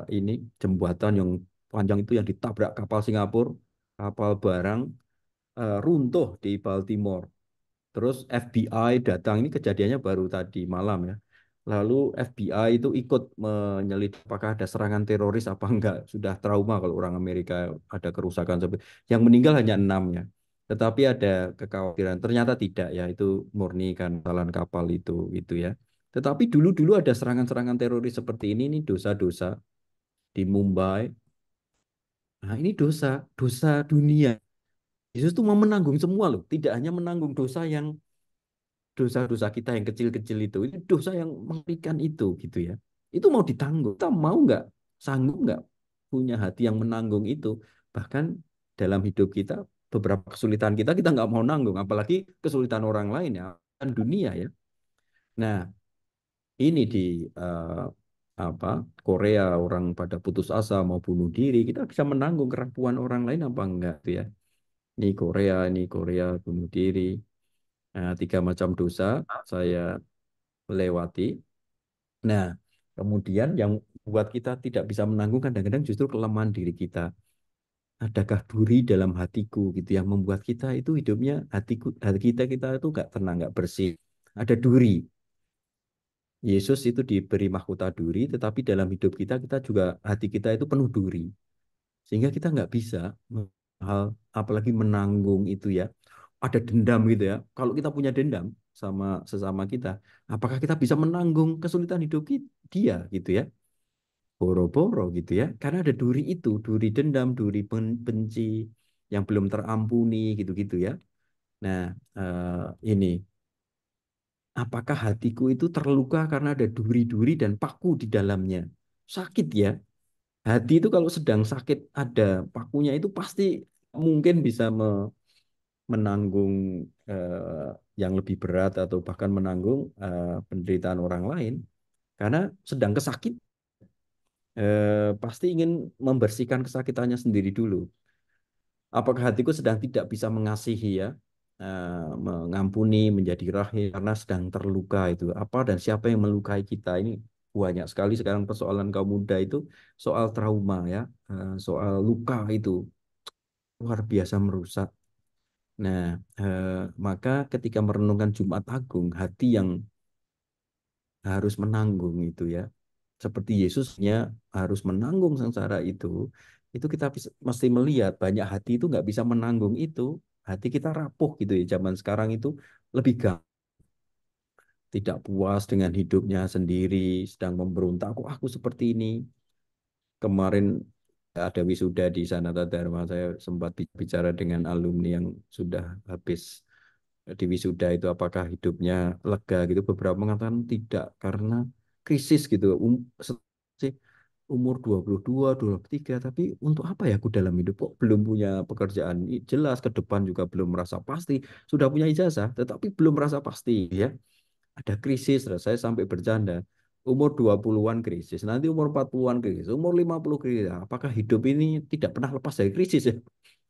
[SPEAKER 3] ini jembatan yang panjang itu yang ditabrak kapal Singapura, kapal barang runtuh di Baltimore. Terus FBI datang, ini kejadiannya baru tadi malam ya. Lalu FBI itu ikut menyelidiki apakah ada serangan teroris apa enggak. Sudah trauma kalau orang Amerika ada kerusakan. Yang meninggal hanya 6 ya. Tetapi ada kekhawatiran. Ternyata tidak ya. Itu murni kan kesalahan kapal itu gitu ya. Tetapi dulu-dulu ada serangan-serangan teroris seperti ini dosa-dosa di Mumbai. Nah ini dosa dunia. Yesus tuh mau menanggung semua loh. Tidak hanya menanggung dosa-dosa kita yang kecil-kecil itu dosa yang mengerikan itu gitu ya. Itu mau ditanggung. Kita mau nggak, sanggup nggak punya hati yang menanggung itu. Bahkan dalam hidup kita, beberapa kesulitan kita nggak mau nanggung. Apalagi kesulitan orang lain ya, kan dunia ya. Nah, ini di eh, apa Korea orang pada putus asa mau bunuh diri. Kita bisa menanggung kerapuan orang lain apa enggak tuh ya. Ini Korea bunuh diri. Nah, tiga macam dosa saya lewati. Nah, kemudian yang buat kita tidak bisa menanggung kadang-kadang justru kelemahan diri kita. adakah duri dalam hatiku gitu yang membuat kita itu hidupnya hati kita itu nggak tenang, nggak bersih. Ada duri. Yesus itu diberi mahkota duri, tetapi dalam hidup kita kita juga hati kita itu penuh duri. Sehingga kita nggak bisa hal apalagi menanggung itu ya. Ada dendam gitu ya. Kalau kita punya dendam sama sesama kita, apakah kita bisa menanggung kesulitan hidup dia gitu ya? Boro-boro gitu ya. Karena ada duri itu, duri dendam, duri benci yang belum terampuni gitu-gitu ya. Nah, ini apakah hatiku itu terluka karena ada duri-duri dan paku di dalamnya? Sakit ya. Hati itu kalau sedang sakit ada pakunya itu pasti mungkin bisa menanggung yang lebih berat atau bahkan menanggung penderitaan orang lain karena sedang kesakit pasti ingin membersihkan kesakitannya sendiri dulu. Apakah hatiku sedang tidak bisa mengasihi ya, mengampuni, menjadi rahim karena sedang terluka itu apa dan siapa yang melukai kita ini banyak sekali sekarang persoalan kaum muda itu soal trauma ya, soal luka itu luar biasa merusak. Nah, maka ketika merenungkan Jumat Agung, hati yang harus menanggung itu ya, seperti Yesusnya harus menanggung sengsara itu kita mesti melihat banyak hati itu nggak bisa menanggung itu. Hati kita rapuh gitu ya, zaman sekarang itu lebih gampang, tidak puas dengan hidupnya sendiri, sedang memberontak, kok aku seperti ini. Kemarin ada wisuda di Sanata Dharma, saya sempat bicara dengan alumni yang sudah habis di wisuda itu apakah hidupnya lega gitu. Beberapa mengatakan tidak karena krisis gitu. Sih umur 22, 23, tapi untuk apa ya aku dalam hidup kok belum punya pekerjaan jelas, ke depan juga belum merasa pasti, sudah punya ijazah tetapi belum merasa pasti ya. Ada krisis, saya sampai bercanda. Umur 20-an krisis, nanti umur 40-an krisis, umur 50 krisis. Apakah hidup ini tidak pernah lepas dari krisis ya?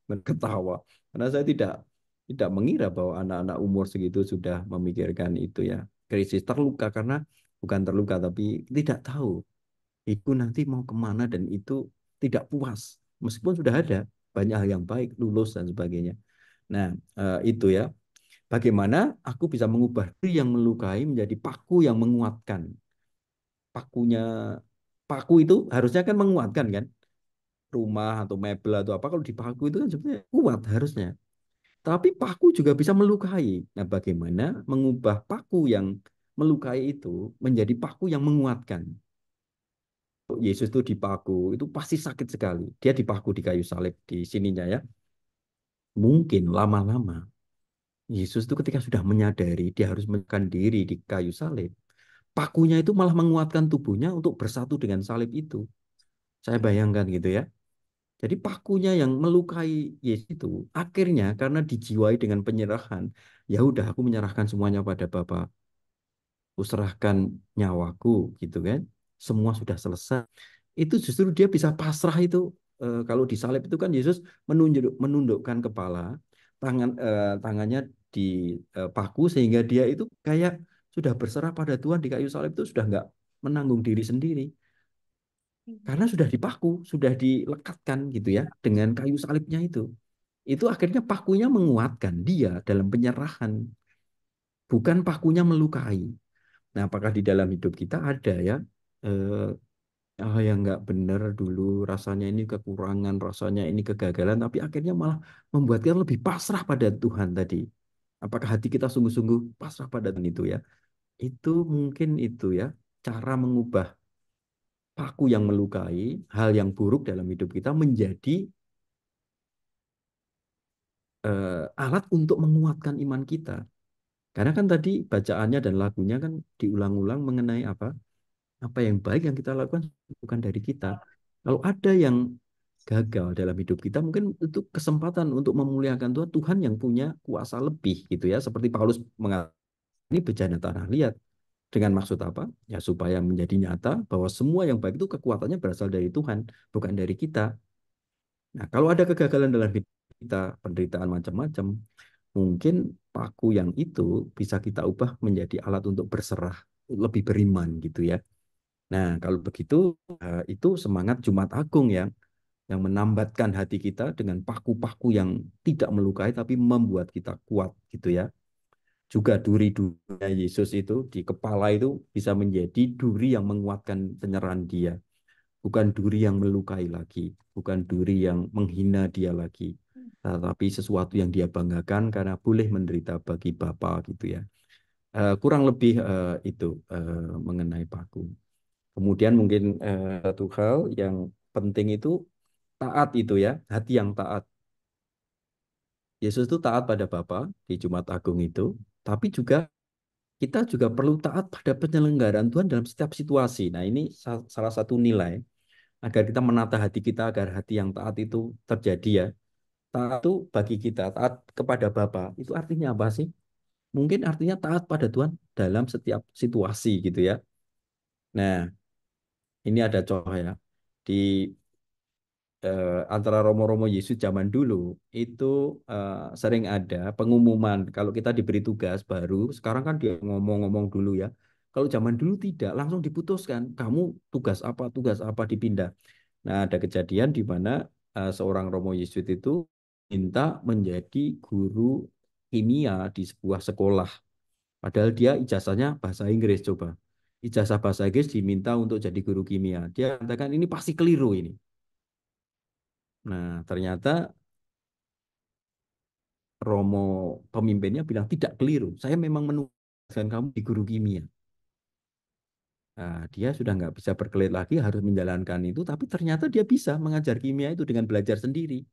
[SPEAKER 3] Ketawa. Karena saya tidak mengira bahwa anak-anak umur segitu sudah memikirkan itu ya. Krisis terluka karena bukan terluka tapi tidak tahu itu nanti mau kemana dan itu tidak puas. Meskipun sudah ada banyak hal yang baik, lulus dan sebagainya. Nah, itu ya. Bagaimana aku bisa mengubah diri yang melukai menjadi paku yang menguatkan. Pakunya, paku itu harusnya kan menguatkan kan? Rumah atau mebel atau apa kalau dipaku itu kan sebenarnya kuat harusnya. Tapi paku juga bisa melukai. Nah, bagaimana mengubah paku yang melukai itu menjadi paku yang menguatkan? Yesus itu dipaku, itu pasti sakit sekali. Dia dipaku di kayu salib di sininya ya. Mungkin lama-lama Yesus itu ketika sudah menyadari dia harus menekan diri di kayu salib, pakunya itu malah menguatkan tubuhnya untuk bersatu dengan salib itu. Saya bayangkan gitu ya. Jadi pakunya yang melukai Yesus itu akhirnya karena dijiwai dengan penyerahan, ya udah aku menyerahkan semuanya pada Bapa. Kuserahkan nyawaku gitu kan. Semua sudah selesai. Itu justru dia bisa pasrah itu. Kalau disalib itu kan Yesus menundukkan kepala, tangannya di paku sehingga dia itu kayak sudah berserah pada Tuhan di kayu salib itu sudah nggak menanggung diri sendiri karena sudah dipaku, sudah dilekatkan gitu ya dengan kayu salibnya itu. Itu akhirnya pakunya menguatkan dia dalam penyerahan, bukan pakunya melukai. Nah, apakah di dalam hidup kita ada ya yang nggak benar dulu, rasanya ini kekurangan, rasanya ini kegagalan, tapi akhirnya malah membuat kita lebih pasrah pada Tuhan tadi. Apakah hati kita sungguh-sungguh pasrah pada Tuhan itu ya? Itu mungkin itu ya, cara mengubah paku yang melukai, hal yang buruk dalam hidup kita menjadi alat untuk menguatkan iman kita. Karena kan tadi bacaannya dan lagunya kan diulang-ulang mengenai apa? Apa yang baik yang kita lakukan bukan dari kita. Kalau ada yang gagal dalam hidup kita, mungkin itu kesempatan untuk memuliakan Tuhan, Tuhan yang punya kuasa lebih gitu ya. Seperti Paulus mengatakan ini bejana tanah liat. Dengan maksud apa? Ya supaya menjadi nyata bahwa semua yang baik itu kekuatannya berasal dari Tuhan, bukan dari kita. Nah, kalau ada kegagalan dalam hidup kita, penderitaan macam-macam, mungkin paku yang itu bisa kita ubah menjadi alat untuk berserah, lebih beriman gitu ya. Nah, kalau begitu itu semangat Jumat Agung ya. yang menambatkan hati kita dengan paku-paku yang tidak melukai tapi membuat kita kuat gitu ya. Juga duri-durinya Yesus itu di kepala itu bisa menjadi duri yang menguatkan penyerahan dia. Bukan duri yang melukai lagi, bukan duri yang menghina dia lagi, tetapi sesuatu yang dia banggakan karena boleh menderita bagi Bapa gitu ya. Kurang lebih itu mengenai paku. Kemudian mungkin satu hal yang penting itu taat itu ya, hati yang taat. Yesus itu taat pada Bapa di Jumat Agung itu, tapi juga kita juga perlu taat pada penyelenggaraan Tuhan dalam setiap situasi. Nah, ini salah satu nilai agar kita menata hati kita agar hati yang taat itu terjadi ya. Taat itu bagi kita, taat kepada Bapa, itu artinya apa sih? Mungkin artinya taat pada Tuhan dalam setiap situasi gitu ya. Nah, ini ada contoh ya. Di antara Romo-Romo Yesus zaman dulu itu sering ada pengumuman kalau kita diberi tugas baru, sekarang kan dia ngomong-ngomong dulu ya. Kalau zaman dulu tidak, langsung diputuskan, kamu tugas apa dipindah. Nah, ada kejadian di mana seorang Romo Yesuit itu minta menjadi guru kimia di sebuah sekolah. Padahal dia ijazahnya bahasa Inggris coba. Ijazah bahasa Inggris diminta untuk jadi guru kimia. Dia katakan ini pasti keliru ini. Nah, ternyata Romo pemimpinnya bilang tidak keliru. Saya memang menugaskan kamu di guru kimia. Nah, dia sudah nggak bisa berkelit lagi, harus menjalankan itu. Tapi ternyata dia bisa mengajar kimia itu dengan belajar sendiri.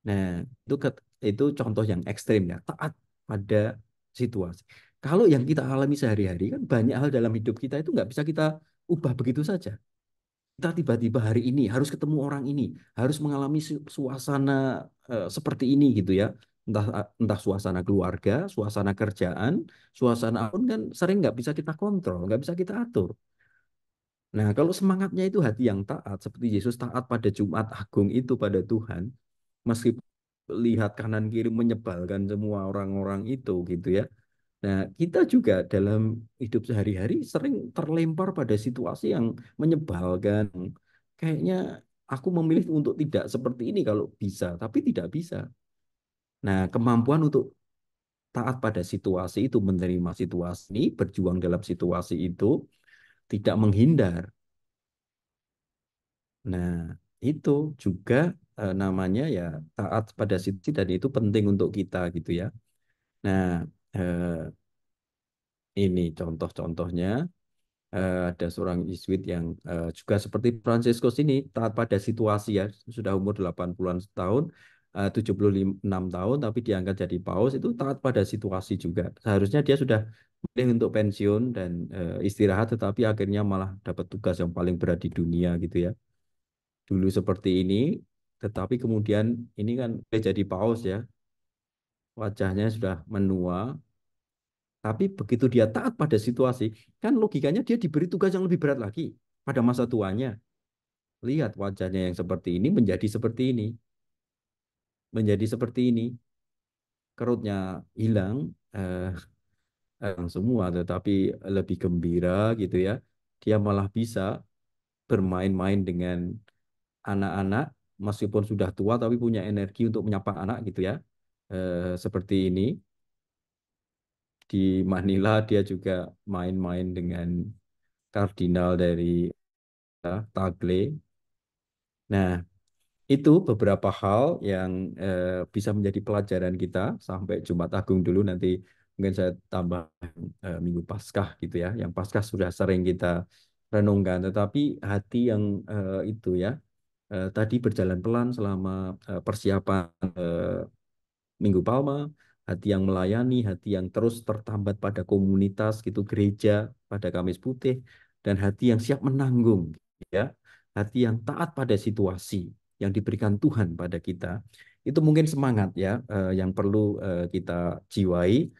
[SPEAKER 3] Nah, itu contoh yang ekstrim ya, taat pada situasi. Kalau yang kita alami sehari-hari kan banyak hal dalam hidup kita itu nggak bisa kita ubah begitu saja. Kita tiba-tiba hari ini harus ketemu orang ini, harus mengalami suasana seperti ini gitu ya. Entah entah suasana keluarga, suasana kerjaan, suasana apapun kan sering nggak bisa kita kontrol, nggak bisa kita atur. Nah, kalau semangatnya itu hati yang taat, seperti Yesus taat pada Jumat Agung itu pada Tuhan, meskipun lihat kanan kiri menyebalkan semua orang-orang itu gitu ya. Nah, kita juga dalam hidup sehari-hari sering terlempar pada situasi yang menyebalkan. Kayaknya aku memilih untuk tidak seperti ini kalau bisa, tapi tidak bisa. Nah, kemampuan untuk taat pada situasi itu, menerima situasi ini, berjuang dalam situasi itu, tidak menghindar. Nah, itu juga namanya ya taat pada situasi dan itu penting untuk kita gitu ya. Nah, eh, ini contoh-contohnya. Ada seorang Yesuit yang juga seperti Fransiskus ini taat pada situasi ya, sudah umur 80-an tahun, 76 tahun tapi diangkat jadi paus itu taat pada situasi juga. Seharusnya dia sudah memilih untuk pensiun dan istirahat tetapi akhirnya malah dapat tugas yang paling berat di dunia gitu ya. Dulu seperti ini tetapi kemudian ini kan dia jadi paus ya, wajahnya sudah menua. Tapi begitu dia taat pada situasi, kan logikanya dia diberi tugas yang lebih berat lagi pada masa tuanya. Lihat wajahnya yang seperti ini menjadi seperti ini, menjadi seperti ini. Kerutnya hilang, semua, tetapi lebih gembira gitu ya. Dia malah bisa bermain-main dengan anak-anak, meskipun sudah tua tapi punya energi untuk menyapa anak gitu ya. Seperti ini. Di Manila dia juga main-main dengan kardinal dari Tagle. Nah, itu beberapa hal yang bisa menjadi pelajaran kita sampai Jumat Agung dulu nanti mungkin saya tambah Minggu Paskah gitu ya. Yang Paskah sudah sering kita renungkan, tetapi hati yang itu ya tadi berjalan pelan selama persiapan Minggu Palma, hati yang melayani, hati yang terus tertambat pada komunitas gitu, gereja pada Kamis Putih, dan hati yang siap menanggung, ya, hati yang taat pada situasi yang diberikan Tuhan pada kita. Itu mungkin semangat ya yang perlu kita jiwai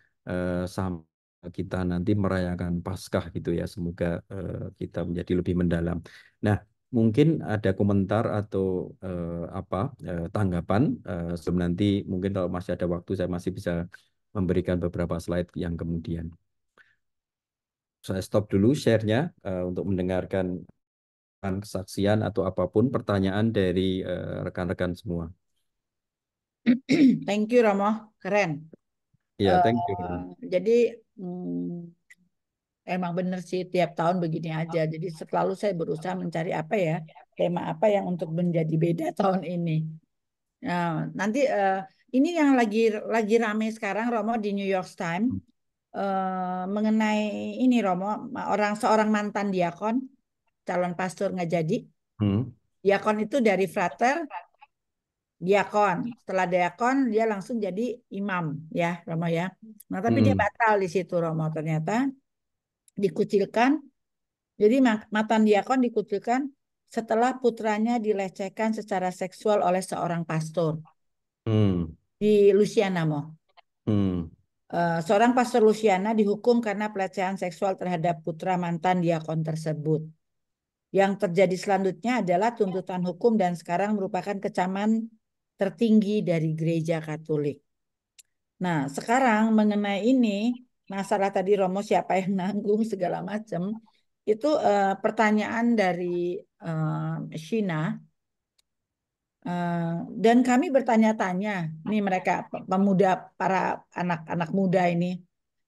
[SPEAKER 3] sampai kita nanti merayakan Paskah gitu ya. Semoga kita menjadi lebih mendalam. Nah, mungkin ada komentar atau tanggapan sebelum nanti mungkin kalau masih ada waktu saya masih bisa memberikan beberapa slide yang kemudian. Saya stop dulu share-nya untuk mendengarkan kesaksian atau apapun pertanyaan dari rekan-rekan semua.
[SPEAKER 2] Thank you Romo, keren.
[SPEAKER 3] Ya, thank you.
[SPEAKER 2] Jadi emang bener sih tiap tahun begini aja. Jadi selalu saya berusaha mencari apa ya, tema apa yang untuk menjadi beda tahun ini. Nah, nanti ini yang lagi rame sekarang Romo di New York Times mengenai ini Romo, seorang mantan diakon, calon pastor nggak jadi. Diakon itu dari frater, diakon. Setelah diakon dia langsung jadi imam ya Romo ya. Nah, tapi dia batal di situ Romo ternyata dikucilkan. Jadi mantan diakon dikucilkan setelah putranya dilecehkan secara seksual oleh seorang pastor di Louisiana, Mo. Seorang pastor Louisiana dihukum karena pelecehan seksual terhadap putra mantan diakon tersebut. Yang terjadi selanjutnya adalah tuntutan hukum dan sekarang merupakan kecaman tertinggi dari gereja Katolik. Nah, sekarang mengenai ini, masalah tadi Romo siapa yang nanggung segala macam, itu pertanyaan dari Shina. Dan kami bertanya-tanya, nih mereka pemuda, para anak-anak muda ini,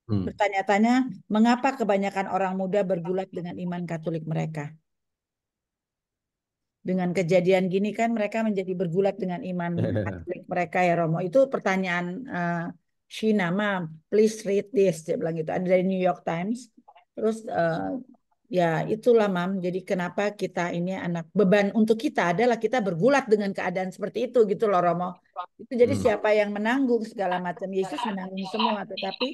[SPEAKER 2] bertanya-tanya, mengapa kebanyakan orang muda bergulat dengan iman Katolik mereka? Dengan kejadian gini kan mereka menjadi bergulat dengan iman Katolik mereka ya Romo. Itu pertanyaan Shina, Mam, please read this. Dia bilang gitu. Ada dari New York Times. Terus ya itulah Mam. Jadi kenapa kita ini beban untuk kita adalah kita bergulat dengan keadaan seperti itu gitu loh Romo. Itu jadi siapa yang menanggung segala macam. Yesus menanggung semua. Tetapi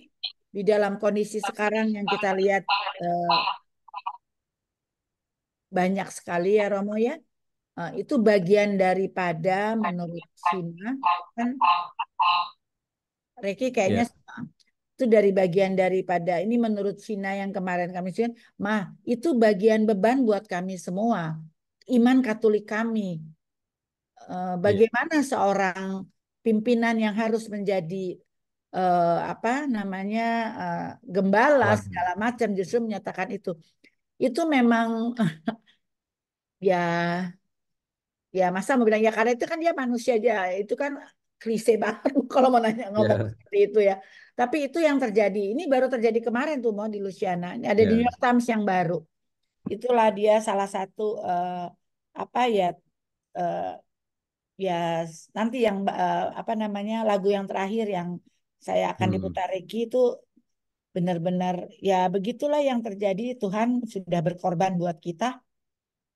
[SPEAKER 2] di dalam kondisi sekarang yang kita lihat banyak sekali ya Romo ya. Itu bagian daripada menurut Sina kan Reki kayaknya itu dari bagian daripada ini menurut Sina yang kemarin kami sih itu bagian beban buat kami semua iman Katolik kami bagaimana seorang pimpinan yang harus menjadi apa namanya gembala segala macam justru menyatakan itu memang ya ya masa mau bilang ya karena itu kan dia manusia aja itu kan klise banget kalau mau nanya ngomong seperti itu ya. Tapi itu yang terjadi. Ini baru terjadi kemarin tuh mau di Louisiana. Ini ada di New York Times yang baru. Itulah dia salah satu apa ya eh, ya nanti yang apa namanya lagu yang terakhir yang saya akan diputar Ricky itu benar-benar ya begitulah yang terjadi. Tuhan sudah berkorban buat kita.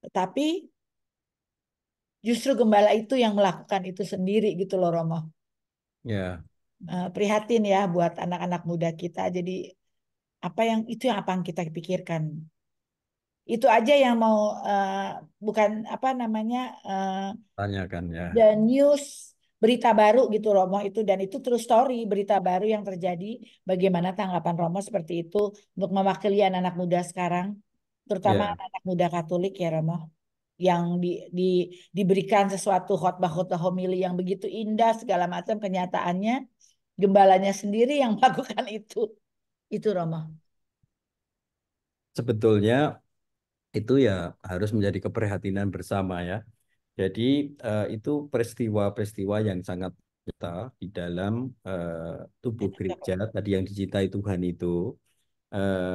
[SPEAKER 2] Tetapi justru gembala itu yang melakukan itu sendiri gitu loh Romo.
[SPEAKER 3] Ya.
[SPEAKER 2] Prihatin ya buat anak-anak muda kita. Jadi yang apa yang kita pikirkan. Itu aja yang mau bukan apa namanya
[SPEAKER 3] Tanyakan ya.
[SPEAKER 2] the news berita baru gitu Romo itu dan itu true story berita baru yang terjadi. Bagaimana tanggapan Romo seperti itu untuk mewakili anak-anak muda sekarang, terutama anak muda Katolik ya Romo. Yang diberikan sesuatu khotbah-khotbah homili yang begitu indah segala macam kenyataannya gembalanya sendiri yang melakukan itu Romo.
[SPEAKER 3] Sebetulnya itu ya harus menjadi keprihatinan bersama ya. Jadi itu peristiwa-peristiwa yang sangat nyata di dalam tubuh gereja tadi yang dicintai Tuhan itu.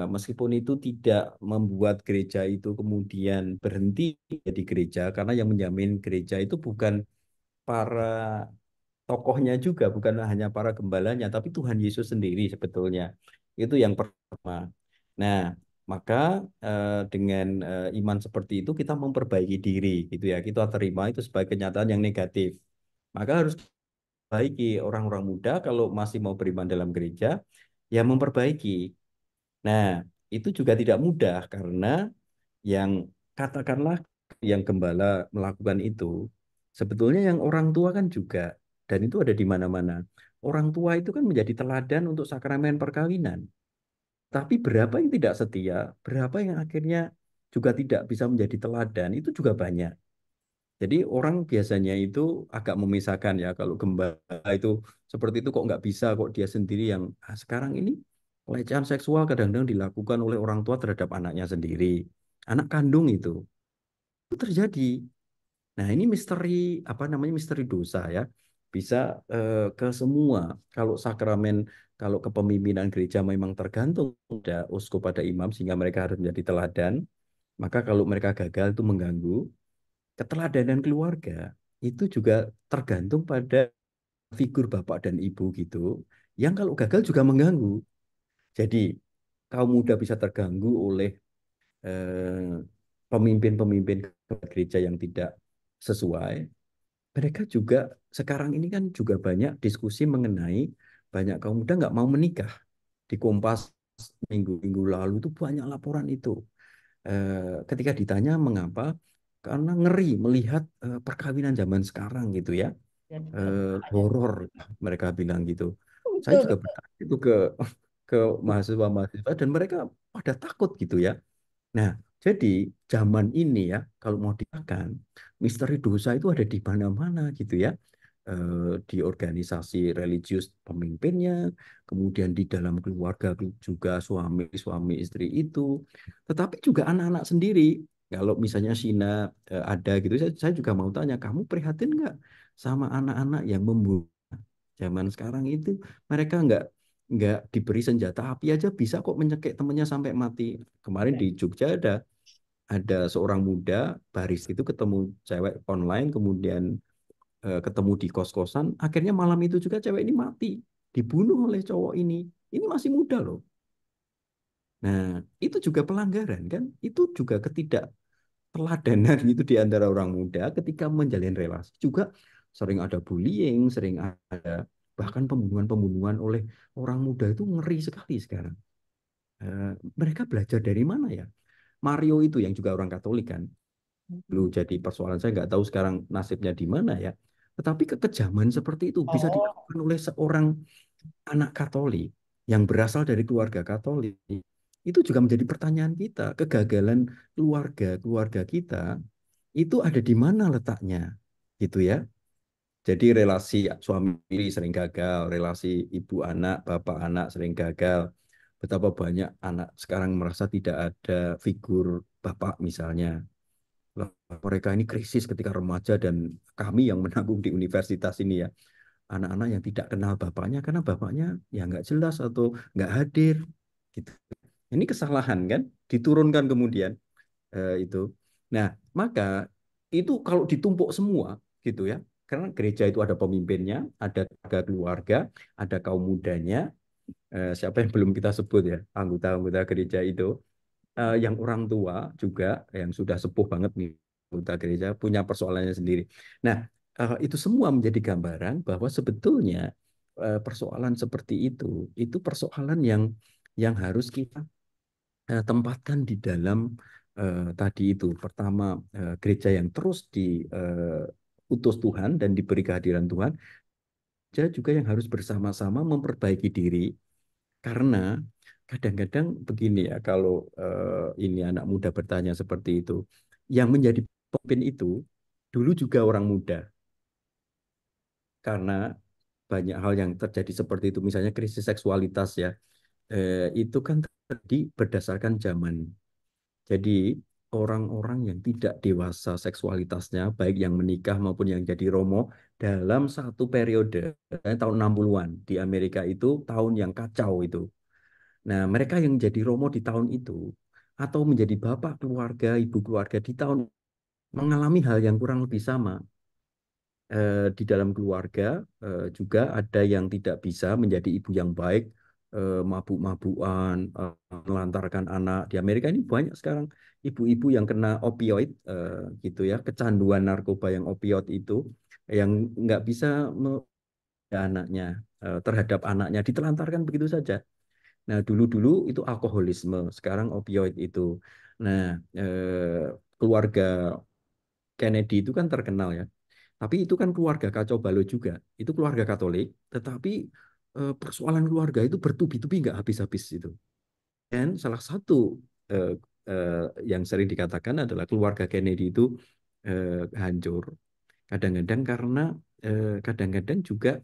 [SPEAKER 3] Meskipun itu tidak membuat gereja itu kemudian berhenti jadi gereja, karena yang menjamin gereja itu bukan para tokohnya juga, bukan hanya para gembalanya, tapi Tuhan Yesus sendiri sebetulnya. Itu yang pertama. Nah, maka dengan iman seperti itu kita memperbaiki diri, gitu ya. Kita terima itu sebagai kenyataan yang negatif. Maka harus perbaiki orang-orang muda kalau masih mau beriman dalam gereja, ya memperbaiki. Nah, itu juga tidak mudah karena yang katakanlah yang gembala melakukan itu, sebetulnya yang orang tua kan juga, dan itu ada di mana-mana. Orang tua itu kan menjadi teladan untuk sakramen perkawinan. Tapi berapa yang tidak setia, berapa yang akhirnya juga tidak bisa menjadi teladan, itu juga banyak. Jadi orang biasanya itu agak memisahkan ya, kalau gembala itu seperti itu kok nggak bisa, kok dia sendiri yang sekarang ini pelecehan seksual kadang-kadang dilakukan oleh orang tua terhadap anaknya sendiri, anak kandung itu. Itu terjadi. Nah, ini misteri apa namanya misteri dosa ya. Bisa ke semua. Kalau sakramen, kalau kepemimpinan gereja memang tergantung pada uskup pada imam sehingga mereka harus menjadi teladan. Maka kalau mereka gagal itu mengganggu keteladanan keluarga itu juga tergantung pada figur bapak dan ibu gitu. Yang kalau gagal juga mengganggu. Jadi kaum muda bisa terganggu oleh eh, pemimpin-pemimpin gereja yang tidak sesuai. Mereka juga sekarang ini kan juga banyak diskusi mengenai banyak kaum muda nggak mau menikah. Di Kompas minggu-minggu lalu itu banyak laporan itu. Ketika ditanya mengapa, karena ngeri melihat perkawinan zaman sekarang gitu ya.
[SPEAKER 2] Dan
[SPEAKER 3] Horor mereka bilang gitu. Saya
[SPEAKER 2] betul,
[SPEAKER 3] juga
[SPEAKER 2] betul.
[SPEAKER 3] bertanya itu ke mahasiswa-mahasiswa dan mereka pada takut gitu ya. Nah, jadi zaman ini ya, kalau mau dikatakan, misteri dosa itu ada di mana-mana gitu ya. Di organisasi religius pemimpinnya, kemudian di dalam keluarga juga suami istri itu, tetapi juga anak-anak sendiri. Kalau misalnya Sina ada gitu, saya juga mau tanya, kamu prihatin nggak sama anak-anak yang membunuh zaman sekarang itu? Mereka nggak diberi senjata api aja bisa kok menyekik temennya sampai mati. Kemarin di Jogja ada seorang muda baris itu ketemu cewek online, kemudian ketemu di kos-kosan, akhirnya malam itu juga cewek ini mati, dibunuh oleh cowok ini. Ini masih muda loh. Nah, itu juga pelanggaran kan? Itu juga ketidakteladanan gitu di antara orang muda ketika menjalin relasi. Juga sering ada bullying, sering ada bahkan pembunuhan-pembunuhan oleh orang muda itu ngeri sekali sekarang. Eh, Mereka belajar dari mana ya? Mario itu yang juga orang Katolik kan, dulu jadi persoalan saya nggak tahu sekarang nasibnya di mana ya. Tetapi kekejaman seperti itu bisa
[SPEAKER 2] Oh,
[SPEAKER 3] dilakukan oleh seorang anak Katolik yang berasal dari keluarga Katolik. Itu juga menjadi pertanyaan kita. Kegagalan keluarga kita itu ada di mana letaknya, gitu ya. Jadi relasi suami istri sering gagal, relasi ibu anak, bapak anak sering gagal. Betapa banyak anak sekarang merasa tidak ada figur bapak misalnya. Lah, mereka ini krisis ketika remaja dan kami yang menanggung di universitas ini ya. Anak-anak yang tidak kenal bapaknya karena bapaknya ya nggak jelas atau nggak hadir. Gitu. Ini kesalahan kan? Diturunkan kemudian itu. Nah, maka itu kalau ditumpuk semua gitu ya. Karena gereja itu ada pemimpinnya, ada keluarga, ada kaum mudanya, siapa yang belum kita sebut ya, anggota-anggota gereja itu yang orang tua juga yang sudah sepuh banget nih anggota gereja punya persoalannya sendiri. Nah, itu semua menjadi gambaran bahwa sebetulnya persoalan seperti itu persoalan yang harus kita tempatkan di dalam tadi itu. Pertama, gereja yang terus diutus Tuhan dan diberi kehadiran Tuhan, gereja juga yang harus bersama-sama memperbaiki diri karena kadang-kadang begini ya, kalau ini anak muda bertanya seperti itu, yang menjadi pemimpin itu dulu juga orang muda, karena banyak hal yang terjadi seperti itu, misalnya krisis seksualitas ya, itu kan terjadi berdasarkan zaman. Jadi orang-orang yang tidak dewasa seksualitasnya, baik yang menikah maupun yang jadi romo, dalam satu periode, tahun 60-an di Amerika itu tahun yang kacau itu. Nah, mereka yang jadi romo di tahun itu atau menjadi bapak keluarga, ibu keluarga di tahun mengalami hal yang kurang lebih sama. Di dalam keluarga juga ada yang tidak bisa menjadi ibu yang baik, mabuk-mabukan, melantarkan anak. Di Amerika ini banyak sekarang ibu-ibu yang kena opioid, gitu ya, kecanduan narkoba yang opioid itu, yang nggak bisa anaknya terhadap anaknya ditelantarkan begitu saja. Nah, dulu-dulu itu alkoholisme, sekarang opioid itu. Nah, keluarga Kennedy itu kan terkenal ya. Tapi itu kan keluarga kacau balau juga. Itu keluarga Katolik, tetapi persoalan keluarga itu bertubi-tubi nggak habis-habis itu. Dan salah satu eh, eh, yang sering dikatakan adalah keluarga Kennedy itu hancur. Kadang-kadang karena kadang-kadang juga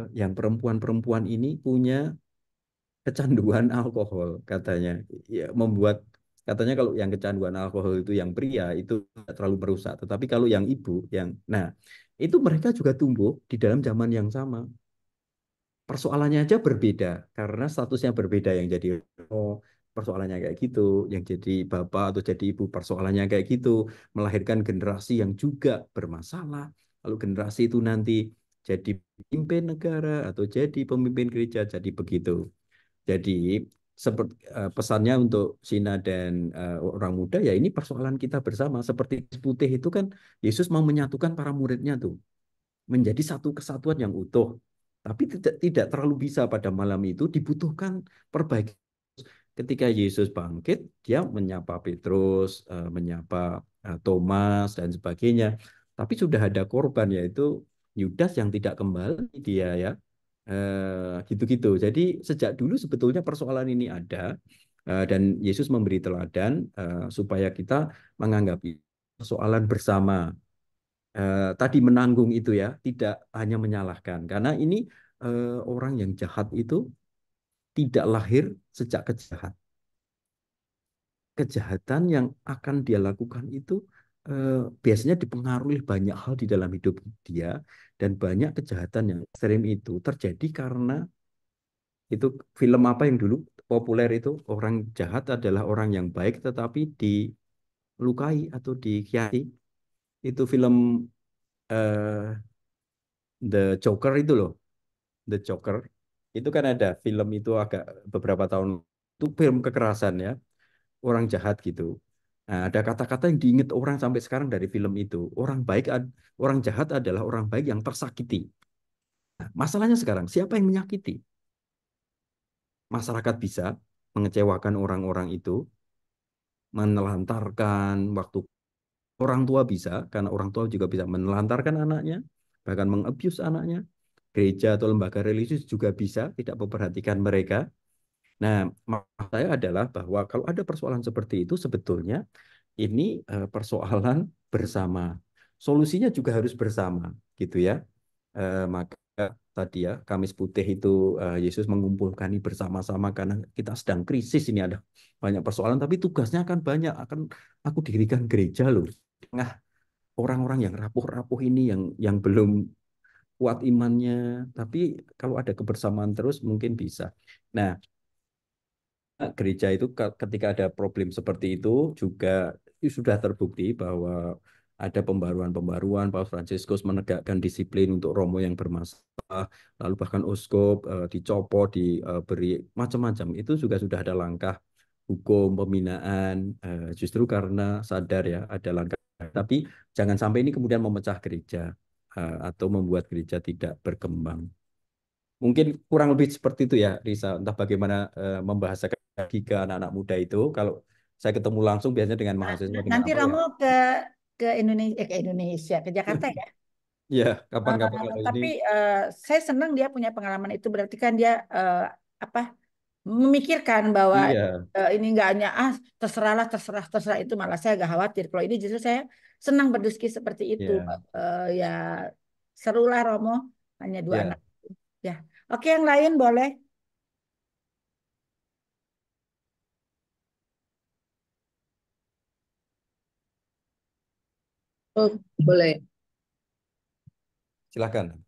[SPEAKER 3] yang perempuan-perempuan ini punya kecanduan alkohol katanya, ya, membuat Katanya kalau yang kecanduan alkohol itu yang pria itu tidak terlalu merusak, tetapi kalau yang ibu, nah itu mereka juga tumbuh di dalam zaman yang sama. Persoalannya aja berbeda karena statusnya berbeda, yang jadi oh persoalannya kayak gitu, yang jadi bapak atau jadi ibu persoalannya kayak gitu, melahirkan generasi yang juga bermasalah. Lalu generasi itu nanti jadi pemimpin negara atau jadi pemimpin gereja, jadi begitu. Jadi seperti pesannya untuk Sina dan orang muda, ya ini persoalan kita bersama. Seperti putih itu kan Yesus mau menyatukan para muridnya tuh menjadi satu kesatuan yang utuh. Tapi tidak terlalu bisa pada malam itu, dibutuhkan perbaikan. Ketika Yesus bangkit, dia menyapa Petrus, menyapa Thomas dan sebagainya. Tapi sudah ada korban, yaitu Yudas yang tidak kembali dia ya. Gitu-gitu. Jadi sejak dulu sebetulnya persoalan ini ada, dan Yesus memberi teladan supaya kita menganggap persoalan bersama. Tadi menanggung itu ya, tidak hanya menyalahkan. Karena ini orang yang jahat itu tidak lahir sejak kejahatan yang akan dia lakukan itu biasanya dipengaruhi banyak hal di dalam hidup dia, dan banyak kejahatan yang ekstrem itu terjadi karena itu film apa yang dulu populer itu, orang jahat adalah orang yang baik tetapi dilukai atau dikhianati. Itu film eh, The Joker itu loh. The Joker itu kan ada film itu agak beberapa tahun, itu film kekerasan ya, orang jahat gitu. Nah, ada kata-kata yang diingat orang sampai sekarang dari film itu. Orang jahat adalah orang baik yang tersakiti. Nah, masalahnya sekarang siapa yang menyakiti? Masyarakat bisa mengecewakan orang-orang itu, menelantarkan waktu. Orang tua bisa, karena orang tua juga bisa menelantarkan anaknya, bahkan mengabuse anaknya. Gereja atau lembaga religius juga bisa tidak memperhatikan mereka. Nah, maksud saya adalah bahwa kalau ada persoalan seperti itu, sebetulnya ini persoalan bersama. Solusinya juga harus bersama, gitu ya. Maka tadi ya, Kamis Putih itu Yesus mengumpulkan ini bersama-sama karena kita sedang krisis, ini ada banyak persoalan, tapi tugasnya akan banyak. Aku dirikan gereja loh. Tengah orang-orang yang rapuh-rapuh ini, yang belum kuat imannya, tapi kalau ada kebersamaan terus mungkin bisa. Nah, gereja itu ketika ada problem seperti itu juga sudah terbukti bahwa ada pembaruan-pembaruan. Paus Fransiskus menegakkan disiplin untuk romo yang bermasalah, lalu bahkan uskup dicopot, diberi macam-macam. Itu juga sudah ada langkah hukum pembinaan, justru karena sadar ya ada langkah. Tapi jangan sampai ini kemudian memecah gereja atau membuat gereja tidak berkembang. Mungkin kurang lebih seperti itu ya, Risa. Entah bagaimana membahasakan lagi ke anak-anak muda itu. Kalau saya ketemu langsung biasanya dengan mahasiswa, dengan
[SPEAKER 2] Nanti
[SPEAKER 3] apa ya?
[SPEAKER 2] Romo ke Indonesia, ke Jakarta ya.
[SPEAKER 3] Ya, kapan-kapan kalau ini.
[SPEAKER 2] Tapi saya senang dia punya pengalaman itu, berarti kan dia apa memikirkan bahwa
[SPEAKER 3] Iya,
[SPEAKER 2] ini nggak hanya terserahlah terserah terserah, itu malah saya agak khawatir. Kalau ini justru saya senang berdiskusi seperti itu.
[SPEAKER 3] iya,
[SPEAKER 2] Ya serulah Romo, hanya dua anak.
[SPEAKER 3] iya.
[SPEAKER 2] Ya, oke, yang lain boleh.
[SPEAKER 4] Oh, boleh.
[SPEAKER 3] Silakan.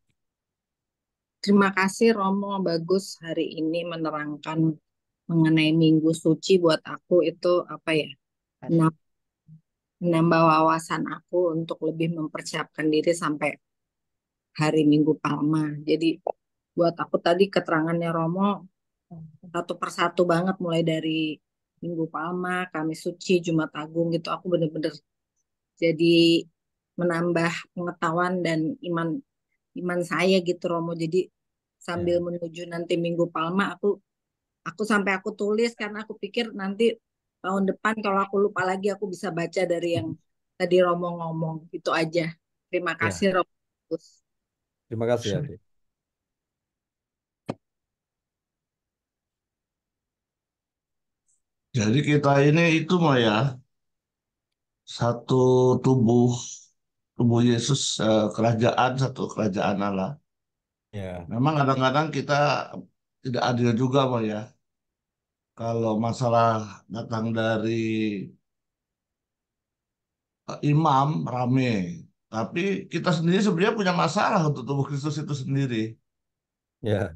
[SPEAKER 4] Terima kasih Romo, bagus hari ini menerangkan mengenai Minggu Suci. Buat aku itu apa ya? mena- Menambah wawasan aku untuk lebih mempersiapkan diri sampai hari Minggu Palma. Jadi buat aku tadi keterangannya Romo satu persatu banget, mulai dari Minggu Palma, Kamis Suci, Jumat Agung gitu. Aku bener-bener jadi menambah pengetahuan dan iman iman saya gitu Romo. Jadi sambil
[SPEAKER 3] Ya,
[SPEAKER 4] menuju nanti Minggu Palma, aku sampai aku tulis karena aku pikir nanti tahun depan kalau aku lupa lagi aku bisa baca dari yang tadi Romo ngomong. Itu aja. Terima kasih
[SPEAKER 3] ya.
[SPEAKER 4] Romo.
[SPEAKER 3] Terima kasih, Adik.
[SPEAKER 1] Jadi kita ini itu mah ya satu tubuh tubuh Yesus, kerajaan, satu kerajaan Allah.
[SPEAKER 3] Ya,
[SPEAKER 1] Memang kadang-kadang kita tidak adil juga mah ya. Kalau masalah datang dari imam rame, tapi kita sendiri sebenarnya punya masalah untuk tubuh Kristus itu sendiri.
[SPEAKER 3] Ya.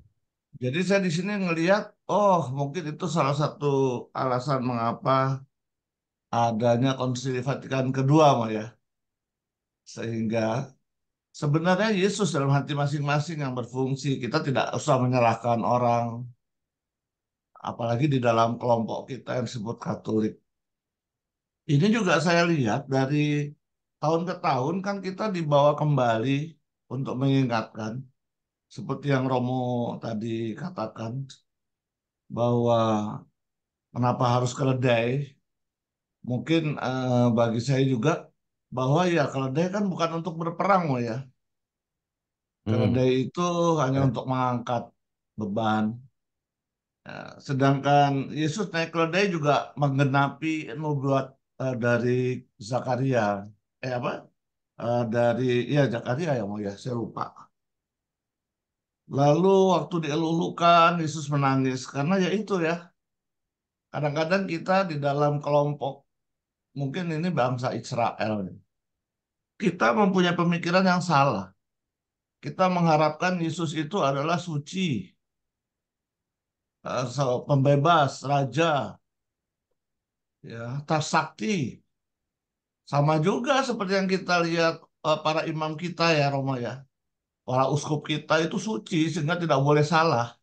[SPEAKER 1] Jadi saya di sini ngelihat, oh mungkin itu salah satu alasan mengapa adanya Konsili Vatikan kedua, Mah ya. Sehingga sebenarnya Yesus dalam hati masing-masing yang berfungsi. Kita tidak usah menyalahkan orang, apalagi di dalam kelompok kita yang disebut Katolik. Ini juga saya lihat dari tahun ke tahun kan kita dibawa kembali untuk mengingatkan, seperti yang Romo tadi katakan, bahwa kenapa harus keledai. Mungkin bagi saya juga bahwa ya keledai kan bukan untuk berperang, Mo, ya.
[SPEAKER 3] Hmm.
[SPEAKER 1] Keledai itu hanya
[SPEAKER 3] Ya.
[SPEAKER 1] untuk mengangkat beban. Ya, sedangkan Yesus naik keledai juga menggenapi nubuat dari Zakaria. Apa? Dari ya Zakaria ya, Mo, ya. Saya lupa. Lalu waktu dielulukan Yesus menangis karena ya itu ya. Kadang-kadang kita di dalam kelompok, mungkin ini bangsa Israel, kita mempunyai pemikiran yang salah. Kita mengharapkan Yesus itu adalah suci, pembebas, raja, ya, tas sakti. Sama juga seperti yang kita lihat para imam kita ya, Romo ya. Para uskup kita itu suci sehingga tidak boleh salah.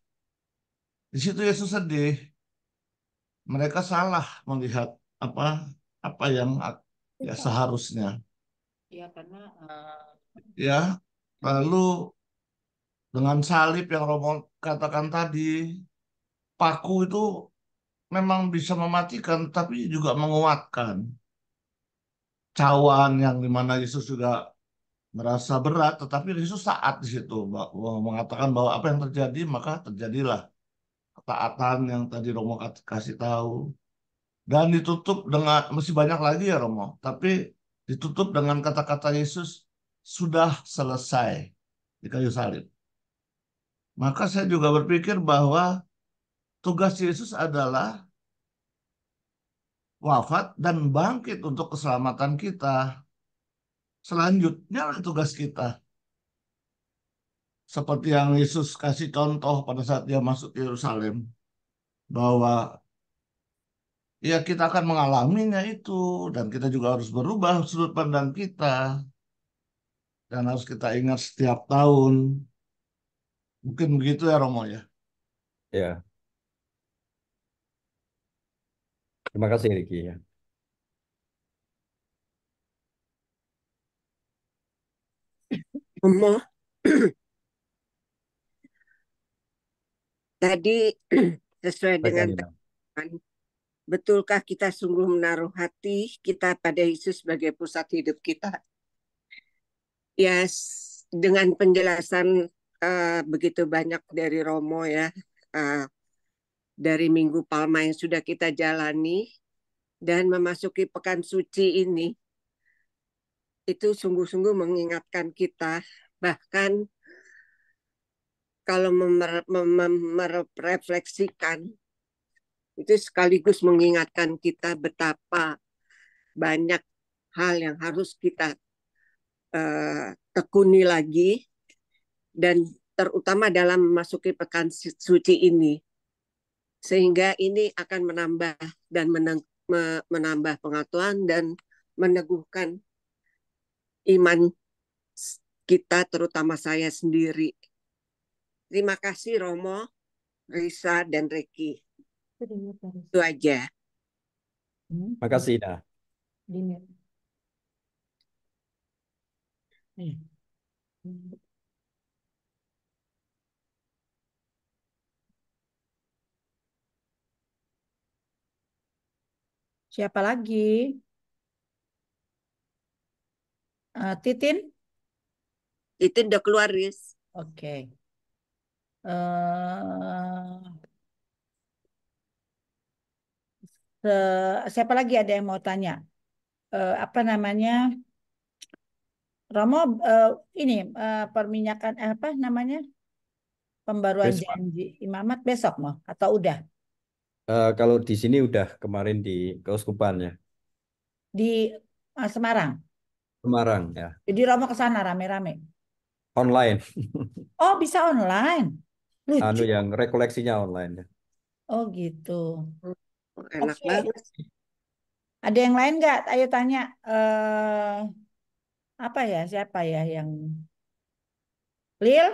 [SPEAKER 1] Di situ Yesus sedih. Mereka salah melihat apa apa yang ya seharusnya.
[SPEAKER 2] Ya karena
[SPEAKER 1] Ya, lalu dengan salib yang Romo katakan tadi, paku itu memang bisa mematikan, tapi juga menguatkan. Cawan yang dimana Yesus juga merasa berat, tetapi Yesus taat di situ, mengatakan bahwa apa yang terjadi maka terjadilah ketaatan yang tadi Romo kasih tahu. Dan ditutup dengan masih banyak lagi ya Romo, tapi ditutup dengan kata-kata Yesus sudah selesai di kayu salib. Maka saya juga berpikir bahwa tugas Yesus adalah wafat dan bangkit untuk keselamatan kita. Selanjutnya lah tugas kita. Seperti yang Yesus kasih contoh pada saat dia masuk ke Yerusalem. Bahwa ya kita akan mengalaminya itu. Dan kita juga harus berubah sudut pandang kita. Dan harus kita ingat setiap tahun. Mungkin begitu ya Romo ya.
[SPEAKER 3] Ya. Terima kasih Riki ya.
[SPEAKER 5] Romo, tadi sesuai dengan
[SPEAKER 3] Baiklah,
[SPEAKER 5] teman, betulkah kita sungguh menaruh hati kita pada Yesus sebagai pusat hidup kita? Ya, dengan penjelasan begitu banyak dari Romo ya, uh, dari Minggu Palma yang sudah kita jalani dan memasuki Pekan Suci ini, itu sungguh-sungguh mengingatkan kita, bahkan kalau merefleksikan, itu sekaligus mengingatkan kita betapa banyak hal yang harus kita tekuni lagi dan terutama dalam memasuki pekan suci ini, sehingga ini akan menambah dan menambah pengetahuan dan meneguhkan iman kita, terutama saya sendiri. Terima kasih Romo, Risa, dan Reki. Itu aja.
[SPEAKER 3] Terima kasih Ida.
[SPEAKER 2] siapa lagi? Titin?
[SPEAKER 5] Itu udah keluar, Riz.
[SPEAKER 2] Oke. Siapa lagi ada yang mau tanya? Apa namanya? Romo, ini perminyakan apa namanya? Pembaruan
[SPEAKER 3] Besok, Pak.
[SPEAKER 2] janji imamat besok mau atau udah?
[SPEAKER 3] Kalau di sini udah kemarin di keuskupan ya,
[SPEAKER 2] Di Semarang.
[SPEAKER 3] Semarang ya,
[SPEAKER 2] Jadi Romo ke sana rame-rame.
[SPEAKER 3] online.
[SPEAKER 2] Oh, bisa online.
[SPEAKER 3] Anu
[SPEAKER 2] Lucu.
[SPEAKER 3] yang rekoleksinya online ya.
[SPEAKER 2] Oh, gitu.
[SPEAKER 5] Enak
[SPEAKER 2] Oke.
[SPEAKER 5] banget.
[SPEAKER 2] Ada yang lain nggak? Ayo tanya. Apa ya? Siapa ya yang Lil?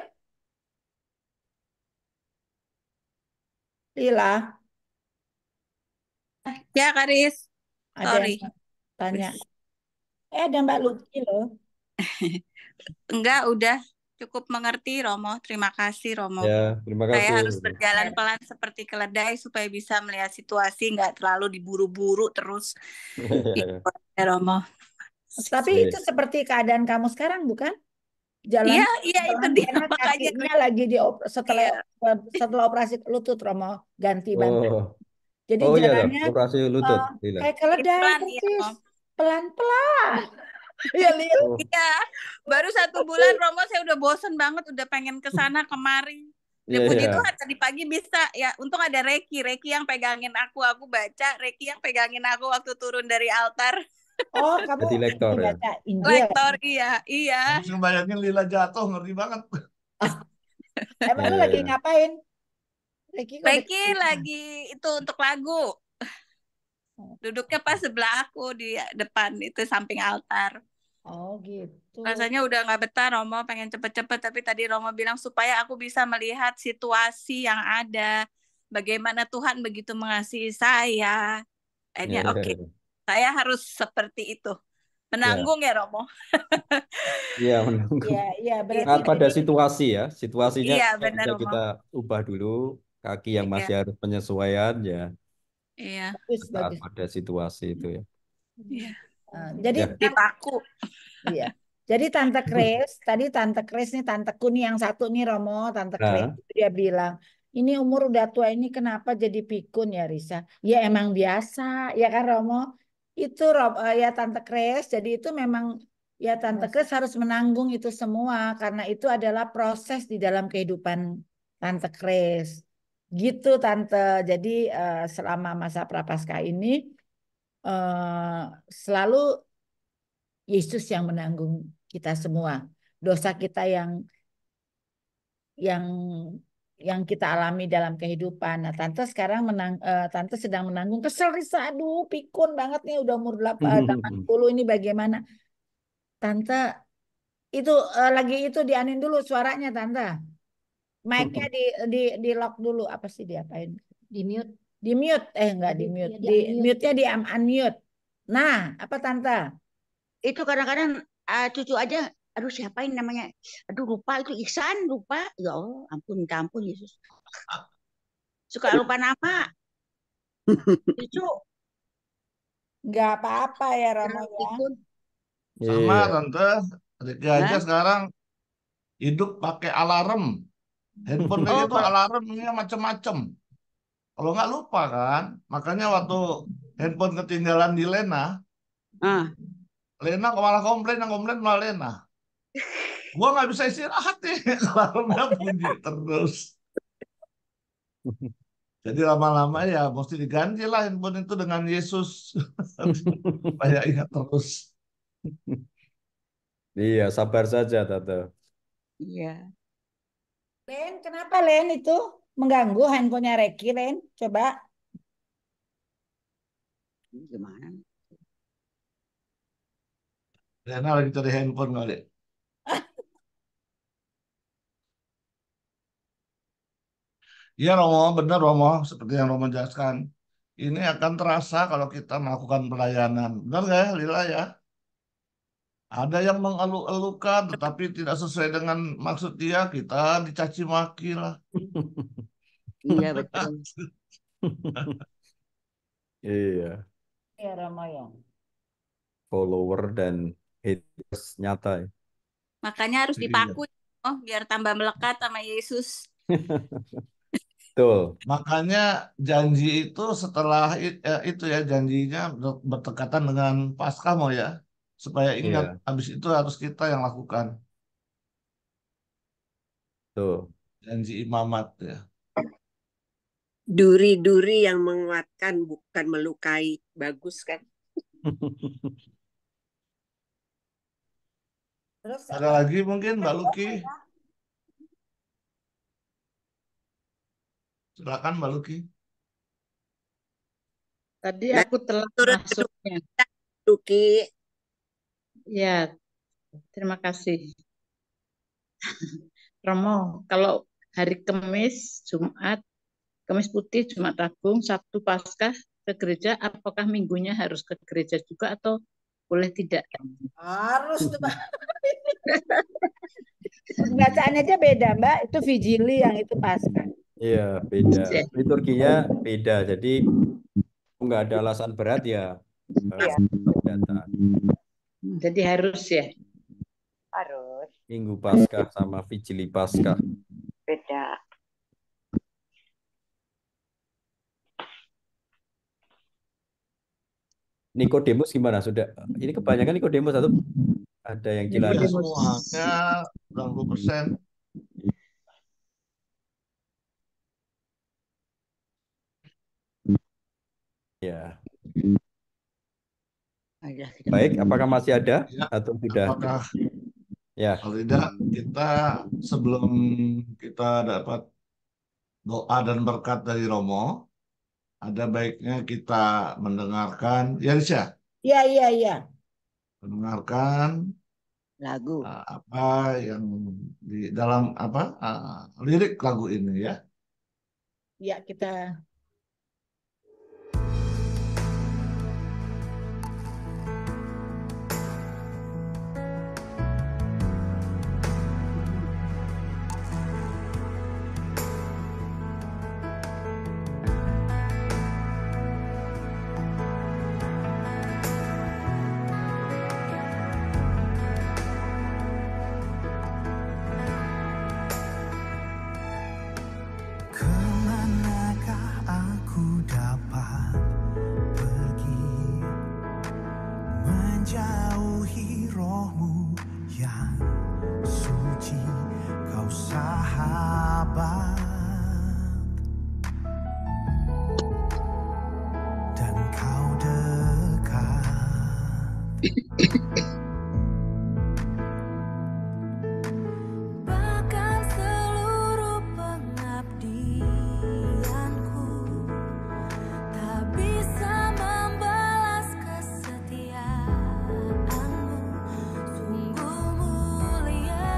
[SPEAKER 2] Lila?
[SPEAKER 6] Ya, Karis.
[SPEAKER 2] Ada
[SPEAKER 6] Sorry.
[SPEAKER 2] yang tanya? Ada Mbak Lucy loh.
[SPEAKER 6] Enggak, udah cukup mengerti, Romo. Terima kasih, Romo.
[SPEAKER 3] Ya, terima
[SPEAKER 6] Saya
[SPEAKER 3] kasih.
[SPEAKER 6] harus berjalan pelan seperti keledai supaya bisa melihat situasi, nggak terlalu diburu-buru terus. Itu ya, Romo.
[SPEAKER 2] Tapi
[SPEAKER 3] Iya.
[SPEAKER 2] itu seperti keadaan kamu sekarang, bukan? Jalan
[SPEAKER 6] Iya, iya itu
[SPEAKER 2] pelan
[SPEAKER 6] dia.
[SPEAKER 2] karena
[SPEAKER 6] Makanya
[SPEAKER 2] kakinya lagi setelah
[SPEAKER 6] iya,
[SPEAKER 2] operasi lutut, Romo, ganti bantal.
[SPEAKER 3] Oh,
[SPEAKER 2] Jadi
[SPEAKER 3] oh iya,
[SPEAKER 2] jalannya
[SPEAKER 3] operasi lutut, Lila.
[SPEAKER 2] kayak keledai
[SPEAKER 6] pelan ya,
[SPEAKER 2] persis,
[SPEAKER 6] Romo.
[SPEAKER 2] pelan-pelan. Ya, Lil.
[SPEAKER 3] Oh,
[SPEAKER 6] Iya, baru 1 bulan Romo saya udah bosen banget, udah pengen ke sana kemari.
[SPEAKER 3] iya,
[SPEAKER 6] Puji
[SPEAKER 3] iya.
[SPEAKER 6] Tuhan tadi pagi bisa ya. Untung ada Reki yang pegangin aku baca, Reki yang pegangin aku waktu turun dari altar.
[SPEAKER 2] Oh, kamu
[SPEAKER 3] Jadi lektor
[SPEAKER 2] ini
[SPEAKER 3] ya.
[SPEAKER 2] baca Injil.
[SPEAKER 6] Lektor, iya, iya.
[SPEAKER 1] Habis ngebayangin Lila jatuh, ngeri banget.
[SPEAKER 2] Emang
[SPEAKER 3] Iya,
[SPEAKER 2] lu lagi
[SPEAKER 3] iya.
[SPEAKER 2] ngapain? Reki kok
[SPEAKER 6] Reki lagi itu untuk lagu. Duduknya pas sebelah aku di depan itu samping altar.
[SPEAKER 2] Oh, gitu.
[SPEAKER 6] Rasanya udah nggak betah Romo, pengen cepet-cepet. Tapi tadi Romo bilang supaya aku bisa melihat situasi yang ada. Bagaimana Tuhan begitu mengasihi saya. Akhirnya
[SPEAKER 3] Iya,
[SPEAKER 6] oke,
[SPEAKER 3] iya.
[SPEAKER 6] saya harus seperti itu.
[SPEAKER 3] Ya,
[SPEAKER 6] Menanggung ya Romo.
[SPEAKER 3] iya, menunggu.
[SPEAKER 2] Iya, iya,
[SPEAKER 6] Iya,
[SPEAKER 2] berarti
[SPEAKER 3] Nah, pada
[SPEAKER 2] jadi
[SPEAKER 3] situasi ya, situasinya
[SPEAKER 6] iya benar
[SPEAKER 3] bisa
[SPEAKER 6] Romo.
[SPEAKER 3] kita ubah dulu. Kaki yang
[SPEAKER 6] Iya,
[SPEAKER 3] masih harus penyesuaian ya,
[SPEAKER 6] iya,
[SPEAKER 2] bagus,
[SPEAKER 3] saat
[SPEAKER 2] bagus.
[SPEAKER 3] pada situasi itu ya.
[SPEAKER 6] iya.
[SPEAKER 2] Jadi
[SPEAKER 3] Ya,
[SPEAKER 6] Dipaku.
[SPEAKER 2] iya. Jadi Tante Kris nih tanteku nih yang satu nih Romo, Tante Kris
[SPEAKER 3] nah,
[SPEAKER 2] dia bilang, ini umur udah tua ini kenapa jadi pikun ya Risa? Ya emang biasa, ya kan Romo? Itu ya Tante Kris, jadi itu memang ya Tante Kris harus menanggung itu semua karena itu adalah proses di dalam kehidupan Tante Kris. Gitu Tante. Jadi selama masa Prapaskah ini selalu Yesus yang menanggung kita semua. Dosa kita yang yang kita alami dalam kehidupan. Nah, Tante sedang menanggung kesel Risa. Aduh, pikun banget nih udah umur 80 ini bagaimana? Tante itu lagi itu dianin dulu suaranya Tante. Mic-nya di lock dulu. Apa sih diapain? Di mute. Di mute. Enggak di mute. Di mute-nya di unmute. Nah, apa Tante?
[SPEAKER 7] Itu kadang-kadang cucu aja, aduh siapa ini namanya, aduh lupa itu Ihsan, lupa, ya Allah ampun minta ampun Yesus, suka lupa nama cucu.
[SPEAKER 2] Nggak apa-apa ya Romo
[SPEAKER 7] Terlalu
[SPEAKER 2] ya.
[SPEAKER 7] pikun.
[SPEAKER 1] Sama
[SPEAKER 3] iya.
[SPEAKER 1] Tante, Riki aja
[SPEAKER 7] Hah?
[SPEAKER 1] sekarang hidup pakai alarm. Handphone Riki
[SPEAKER 7] Oh
[SPEAKER 1] itu
[SPEAKER 7] kalau
[SPEAKER 1] alarmnya macam-macam. Kalau nggak lupa kan, makanya waktu handphone ketinggalan di Lena,
[SPEAKER 7] ah,
[SPEAKER 1] Lena malah komplain, yang komplain malah Lena. Gua nggak bisa istirahat nih, alarmnya bunyi terus. Jadi lama-lama ya mesti diganti lah handphone itu dengan Yesus supaya ingat terus.
[SPEAKER 3] Iya, sabar saja, Tante.
[SPEAKER 7] iya.
[SPEAKER 2] Len, kenapa Len itu mengganggu handphonenya Reki Len? Coba.
[SPEAKER 7] Ini gimana nih?
[SPEAKER 1] Lena lagi cari handphone kali. Iya Romo, benar Romo, seperti yang Romo jelaskan. Ini akan terasa kalau kita melakukan pelayanan. Benar nggak ya, Lila ya? Ada yang mengeluh-elukan, tetapi tidak sesuai dengan maksud dia, kita dicaci maki lah.
[SPEAKER 7] Iya betul.
[SPEAKER 3] Iya,
[SPEAKER 2] Ya Romo ya.
[SPEAKER 3] follower dan haters nyata ya.
[SPEAKER 6] Makanya harus
[SPEAKER 1] Iya.
[SPEAKER 6] dipaku biar tambah melekat sama Yesus.
[SPEAKER 3] Betul.
[SPEAKER 1] Makanya janji itu setelah itu ya, janjinya bertepatan dengan Paskah mau ya. Supaya ingat,
[SPEAKER 3] Iya,
[SPEAKER 1] habis itu harus kita yang lakukan.
[SPEAKER 3] betul.
[SPEAKER 1] Janji imamat ya.
[SPEAKER 5] Duri-duri yang menguatkan bukan melukai. Bagus kan?
[SPEAKER 2] Terus
[SPEAKER 1] Ada
[SPEAKER 2] apa?
[SPEAKER 1] lagi mungkin Mbak Luki? Silakan Mbak Luki.
[SPEAKER 8] Tadi
[SPEAKER 5] Nah,
[SPEAKER 8] aku telah
[SPEAKER 5] turut
[SPEAKER 8] masuknya.
[SPEAKER 5] berduka, Luki.
[SPEAKER 8] Ya, terima kasih. Romo, kalau hari Kamis, Jumat, Kamis Putih, Jumat Agung, Sabtu Paskah ke gereja, apakah minggunya harus ke gereja juga atau boleh tidak?
[SPEAKER 2] Harus tuh, Mbak. Bacaannya aja beda, Mbak. Itu Vigili, yang itu Paskah.
[SPEAKER 3] Iya, beda.
[SPEAKER 8] Ya.
[SPEAKER 3] Liturginya beda. Jadi nggak ada alasan berat ya
[SPEAKER 2] Iya.
[SPEAKER 3] datang.
[SPEAKER 8] Jadi harus ya.
[SPEAKER 2] Harus.
[SPEAKER 3] Minggu Paskah sama Vigili Paskah.
[SPEAKER 2] Beda.
[SPEAKER 3] Nikodemus gimana? Sudah ini kebanyakan Nikodemus atau ada yang
[SPEAKER 1] Iya,
[SPEAKER 3] Ciladas?
[SPEAKER 1] semuanya 90%.
[SPEAKER 3] Ya.
[SPEAKER 7] Ayo kita
[SPEAKER 3] Baik, apakah masih ada
[SPEAKER 1] Ya,
[SPEAKER 3] atau sudah?
[SPEAKER 1] apakah
[SPEAKER 3] Ya.
[SPEAKER 1] kalau tidak kita sebelum kita dapat doa dan berkat dari Romo, ada baiknya kita mendengarkan, ya Risha,
[SPEAKER 2] Iya, iya, iya.
[SPEAKER 1] mendengarkan
[SPEAKER 7] lagu.
[SPEAKER 1] apa yang di dalam apa lirik lagu ini ya.
[SPEAKER 2] Iya, kita
[SPEAKER 9] Kemanakah aku dapat pergi menjauhi rohmu yang suci, kau sahabat dan kau dekat.
[SPEAKER 10] Bahkan seluruh pengabdianku tak bisa membalas kesetiaanmu, sungguh mulia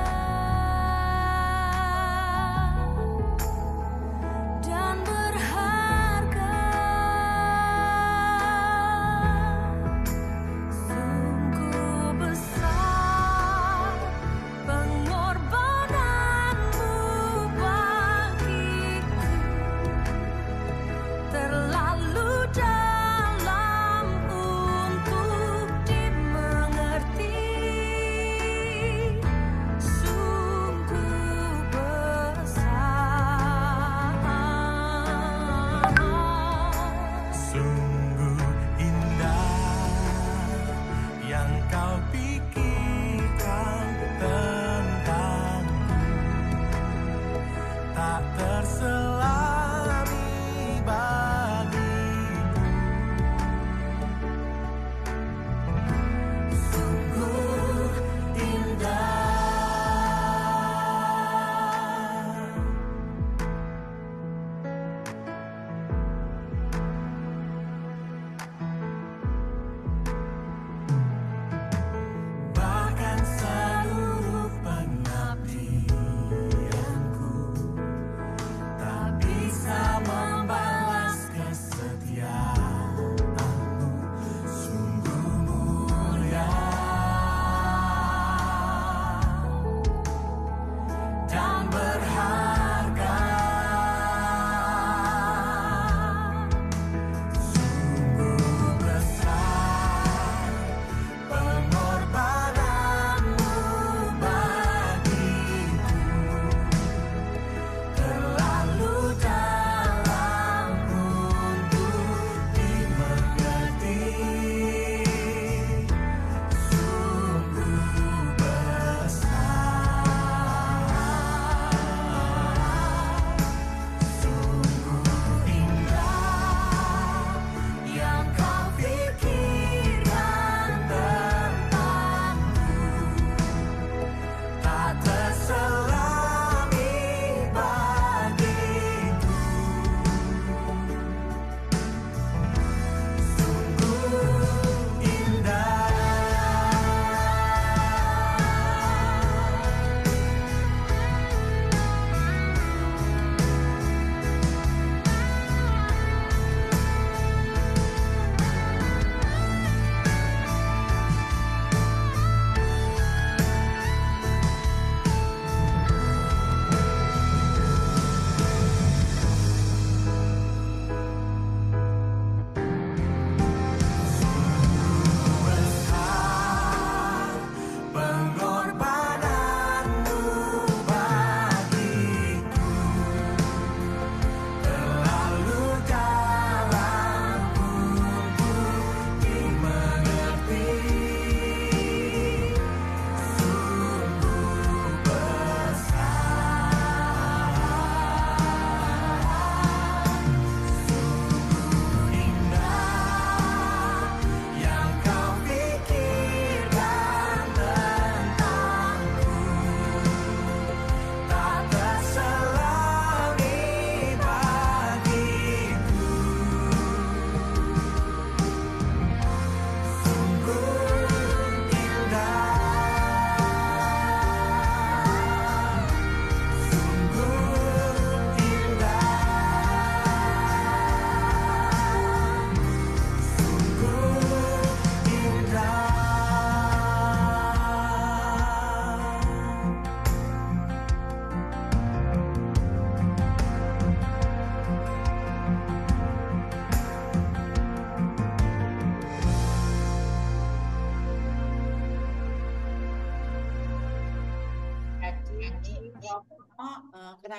[SPEAKER 10] dan berharga, sungguh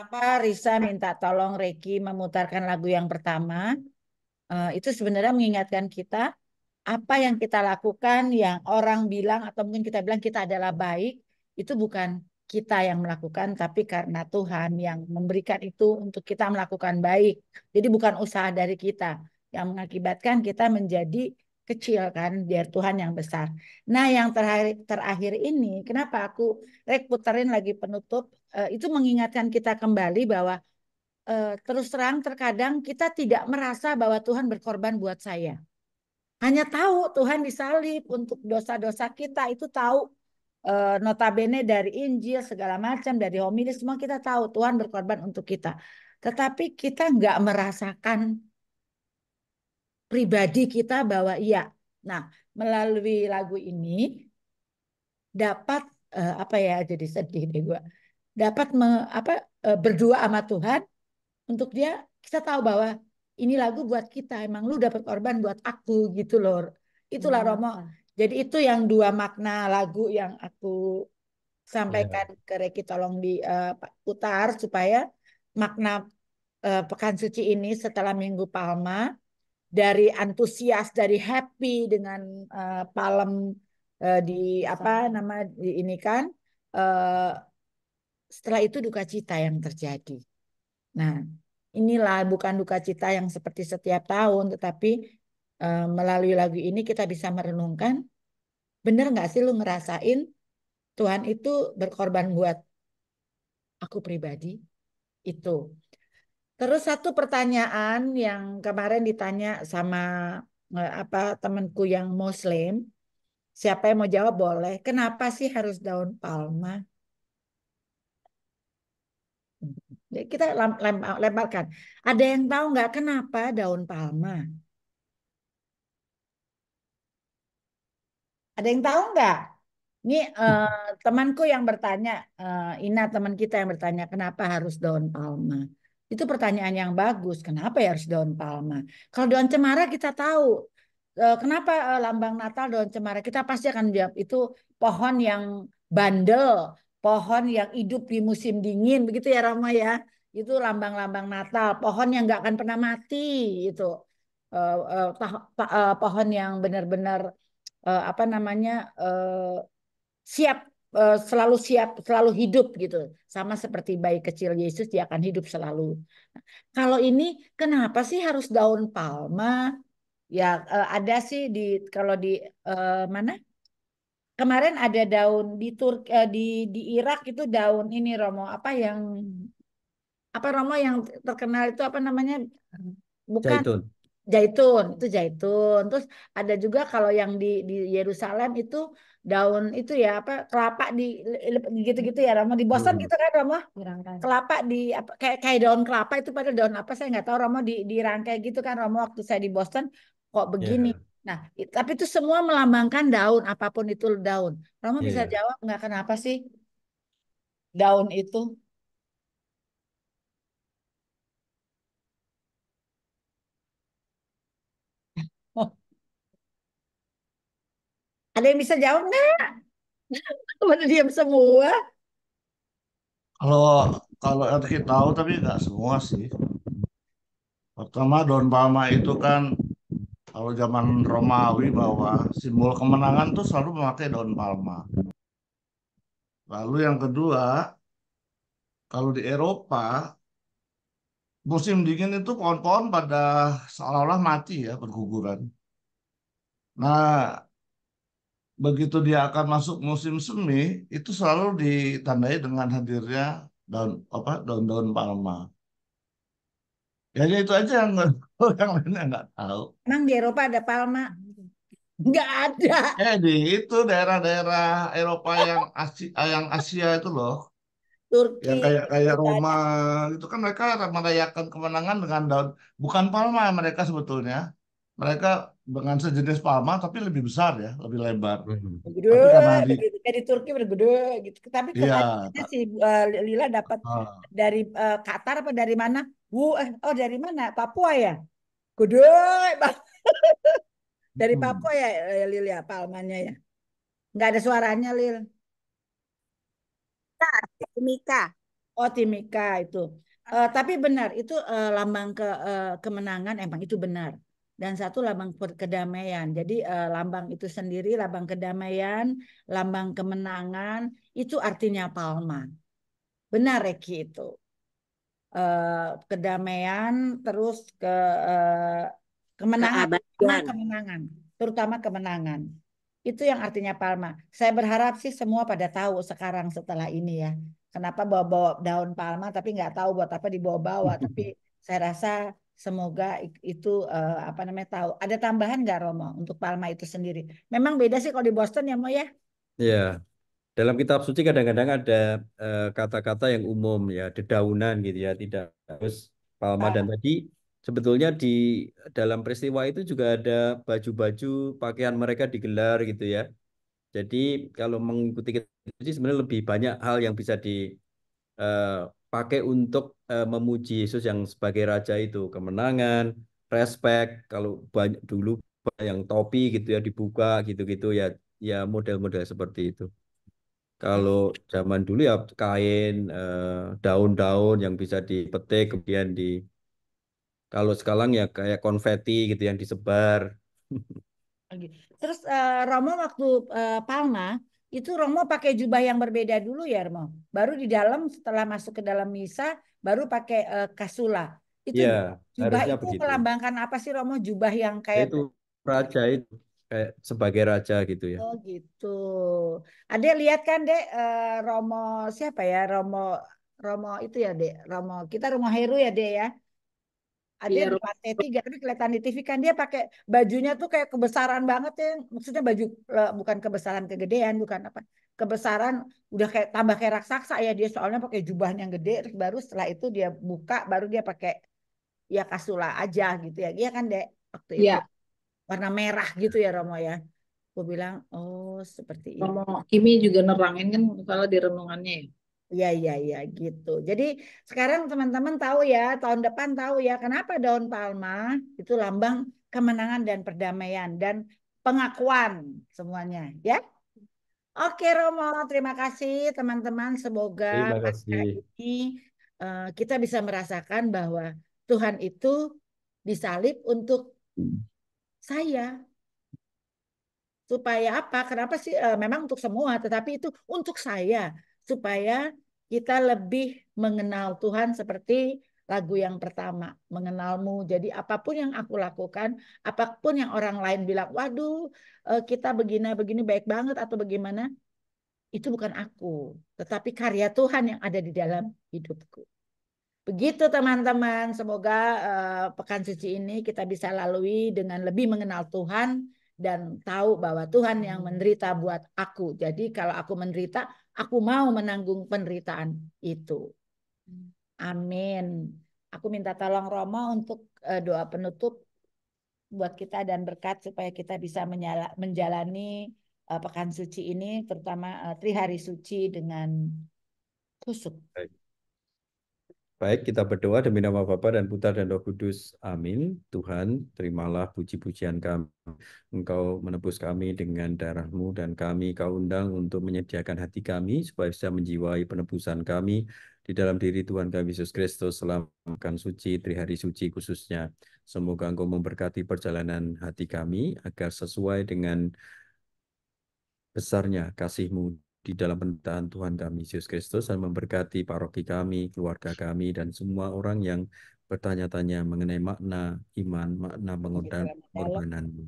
[SPEAKER 2] kenapa Risa minta tolong Reki memutarkan lagu yang pertama? Itu sebenarnya mengingatkan kita apa yang kita lakukan yang orang bilang atau mungkin kita bilang kita adalah baik, itu bukan kita yang melakukan, tapi karena Tuhan yang memberikan itu untuk kita melakukan baik. Jadi bukan usaha dari kita yang mengakibatkan kita menjadi kecil kan, biar Tuhan yang besar. Nah, yang terakhir ini, kenapa aku puterin lagi penutup, itu mengingatkan kita kembali bahwa terus terang terkadang kita tidak merasa bahwa Tuhan berkorban buat saya. Hanya tahu Tuhan disalib untuk dosa-dosa kita, itu tahu, notabene dari Injil segala macam, dari homili semua kita tahu Tuhan berkorban untuk kita. Tetapi kita nggak merasakan pribadi kita bahwa iya. Nah, melalui lagu ini dapat apa ya, jadi sedih deh gue. Dapat berdua sama Tuhan untuk dia, kita tahu bahwa ini lagu buat kita, emang lu dapat korban buat aku gitu loh. Itulah Romo. Jadi itu yang dua makna lagu yang aku sampaikan ke Reki, tolong diputar supaya makna Pekan Suci ini setelah Minggu Palma, dari antusias, dari happy dengan Palem, di apa nama di ini kan, setelah itu duka cita yang terjadi. Nah, inilah bukan duka cita yang seperti setiap tahun, tetapi melalui lagu ini kita bisa merenungkan, bener nggak sih lu ngerasain Tuhan itu berkorban buat aku pribadi itu. Terus satu pertanyaan yang kemarin ditanya sama temanku yang Muslim, siapa yang mau jawab boleh. Kenapa sih harus daun palma? Jadi kita lemparkan. Ada yang tahu nggak kenapa daun palma? Ada yang tahu nggak? Ini temanku yang bertanya, Ina teman kita yang bertanya, kenapa harus daun palma? Itu pertanyaan yang bagus. Kenapa ya harus daun palma? Kalau daun cemara kita tahu. Kenapa lambang Natal daun cemara? Kita pasti akan jawab itu pohon yang bandel, pohon yang hidup di musim dingin, begitu ya Rama ya. Itu lambang-lambang Natal, pohon yang nggak akan pernah mati itu. Pohon yang benar-benar apa namanya, siap, selalu hidup gitu, sama seperti bayi kecil Yesus, dia akan hidup selalu. Kalau ini kenapa sih harus daun palma? Ya ada sih kalau di mana kemarin ada daun di di Irak itu daun ini Romo, apa Romo yang terkenal itu apa namanya, bukan
[SPEAKER 3] Zaitun.
[SPEAKER 2] Zaitun, itu zaitun. Terus ada juga kalau yang di Yerusalem itu daun itu ya apa, kelapa di gitu-gitu ya Rama. Di Boston gitu kan Rama? Kelapa di apa, kayak kayak daun kelapa itu, pada daun apa saya nggak tahu Rama, dirangkai gitu kan Rama, waktu saya di Boston kok begini.
[SPEAKER 3] Ya.
[SPEAKER 2] Nah, tapi itu semua melambangkan daun, apapun itu daun. Rama bisa
[SPEAKER 3] Ya.
[SPEAKER 2] jawab nggak kenapa sih daun itu? Ada yang bisa jawab nggak? Pada diam semua.
[SPEAKER 1] Kalau kalau RT tahu tapi nggak semua sih. Pertama daun palma itu kan kalau zaman Romawi bahwa simbol kemenangan tuh selalu memakai daun palma. Lalu yang kedua, kalau di Eropa musim dingin itu pohon-pohon pada seolah-olah mati ya, berguguran. Nah, begitu dia akan masuk musim semi, itu selalu ditandai dengan hadirnya daun-daun palma. Ya itu aja yang yang lainnya nggak tahu.
[SPEAKER 2] Emang di Eropa ada palma? Nggak ada.
[SPEAKER 1] Di itu daerah-daerah Eropa yang Asia itu loh,
[SPEAKER 2] Turki
[SPEAKER 1] yang kayak kayak
[SPEAKER 2] itu
[SPEAKER 1] Roma
[SPEAKER 2] ada.
[SPEAKER 1] itu kan mereka merayakan kemenangan dengan daun, bukan palma mereka sebetulnya. Mereka dengan sejenis palma tapi lebih besar ya, lebih lebar.
[SPEAKER 2] Gede
[SPEAKER 1] Tapi karena
[SPEAKER 2] begitu. Kayak di Turki gede gitu. Tapi
[SPEAKER 1] iya,
[SPEAKER 2] kebanyakannya si Lila dapat
[SPEAKER 1] ah,
[SPEAKER 2] dari Qatar apa dari mana? Oh dari mana? Papua ya? Gede banget. Dari Papua ya Lil ya palmanya ya. Nggak ada suaranya Lil.
[SPEAKER 5] Mika.
[SPEAKER 2] Oh, Timika itu. Tapi benar itu lambang kemenangan, emang itu benar. Dan satu lambang kedamaian. Jadi lambang itu sendiri, lambang kedamaian, lambang kemenangan, itu artinya palma. Benar, Reki itu. Kedamaian, terus kemenangan,
[SPEAKER 5] Keabadian.
[SPEAKER 2] kemenangan, terutama kemenangan. Itu yang artinya palma. Saya berharap sih semua pada tahu sekarang setelah ini ya. Kenapa bawa-bawa daun palma tapi nggak tahu buat apa dibawa-bawa. Tapi saya rasa semoga itu apa namanya tahu. Ada tambahan nggak Romo untuk palma itu sendiri? Memang beda sih kalau di Boston ya Mo ya.
[SPEAKER 3] Ya, dalam kitab suci kadang-kadang ada kata-kata yang umum ya, dedaunan gitu ya, tidak harus palma. Dan tadi sebetulnya di dalam peristiwa itu juga ada baju-baju pakaian mereka digelar gitu ya. Jadi kalau mengikuti kitab suci sebenarnya lebih banyak hal yang bisa dipakai untuk memuji Yesus yang sebagai Raja itu, kemenangan, respect. Kalau banyak dulu yang topi gitu ya dibuka gitu-gitu ya, ya model-model seperti itu. Kalau zaman dulu ya kain, daun-daun yang bisa dipetik, kemudian kalau sekarang ya kayak konfeti gitu yang disebar.
[SPEAKER 2] Terus Romo waktu palma itu Romo pakai jubah yang berbeda dulu ya Romo. Baru di dalam setelah masuk ke dalam misa baru pakai kasula. Itu
[SPEAKER 3] Ya,
[SPEAKER 2] jubah
[SPEAKER 3] harusnya
[SPEAKER 2] itu
[SPEAKER 3] begitu.
[SPEAKER 2] melambangkan apa sih Romo? Jubah yang kayak
[SPEAKER 3] Itu raja itu kayak sebagai raja gitu ya.
[SPEAKER 2] oh gitu. Ada lihat kan Dek Romo siapa ya? Romo Romo itu ya Dek. Romo kita Romo Heru ya Dek ya. Ada
[SPEAKER 4] Iya,
[SPEAKER 2] di lantai 3 tapi kelihatan di TV kan dia pakai bajunya tuh kayak kebesaran banget ya. Maksudnya baju bukan kebesaran kegedean, bukan apa. Kebesaran udah kayak tambah kayak raksasa ya dia soalnya pakai jubahnya yang gede terus baru setelah itu dia buka baru dia pakai ya kasula aja gitu ya. Iya kan Dek waktu itu
[SPEAKER 4] Iya,
[SPEAKER 2] warna merah gitu ya Romo ya. Aku bilang oh seperti itu.
[SPEAKER 4] Romo Kimi juga nerangin kan kalau di renungannya ya.
[SPEAKER 2] Iya gitu. Jadi sekarang teman-teman tahu ya, tahun depan tahu ya kenapa daun palma itu lambang kemenangan dan perdamaian dan pengakuan semuanya, ya. Oke Romo, terima kasih teman-teman. Semoga
[SPEAKER 3] Terima
[SPEAKER 2] pasca
[SPEAKER 3] kasih.
[SPEAKER 2] ini kita bisa merasakan bahwa Tuhan itu disalib untuk saya. Supaya apa? Kenapa sih? Memang untuk semua, tetapi itu untuk saya. Supaya kita lebih mengenal Tuhan seperti lagu yang pertama, mengenalmu. Jadi apapun yang aku lakukan, apapun yang orang lain bilang, waduh kita begini baik banget atau bagaimana, itu bukan aku. Tetapi karya Tuhan yang ada di dalam hidupku. Begitu teman-teman, semoga pekan suci ini kita bisa lalui dengan lebih mengenal Tuhan dan tahu bahwa Tuhan yang menderita buat aku. Jadi kalau aku menderita, aku mau menanggung penderitaan itu. Amin. Aku minta tolong Romo untuk doa penutup buat kita dan berkat supaya kita bisa menjalani pekan suci ini, terutama Trihari Suci dengan khusyuk.
[SPEAKER 3] Baik, kita berdoa demi nama Bapa dan Putra dan Roh Kudus. Amin. Tuhan, terimalah puji-pujian kami. Engkau menebus kami dengan darah-Mu dan kami Kau undang untuk menyediakan hati kami supaya bisa menjiwai penebusan kami di dalam diri Tuhan kami Yesus Kristus selama pekan suci, Trihari Suci khususnya. Semoga Engkau memberkati perjalanan hati kami agar sesuai dengan besarnya kasih-Mu di dalam penderitaan Tuhan kami Yesus Kristus dan memberkati paroki kami, keluarga kami, dan semua orang yang bertanya-tanya mengenai makna iman, makna pengorbanan-Mu.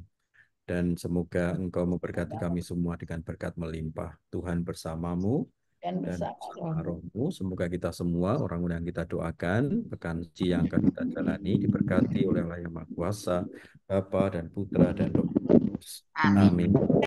[SPEAKER 3] Dan semoga Engkau memberkati kami semua dengan berkat melimpah. Tuhan bersamamu
[SPEAKER 2] Dan
[SPEAKER 3] dan
[SPEAKER 2] bersama
[SPEAKER 3] bersama Roh-Mu. Semoga kita semua, orang yang kita doakan, pekan suci yang akan kita jalani, diberkati oleh Allah yang Maha Kuasa, Bapa dan Putra dan Roh Kudus.
[SPEAKER 7] Amin.
[SPEAKER 3] Amin.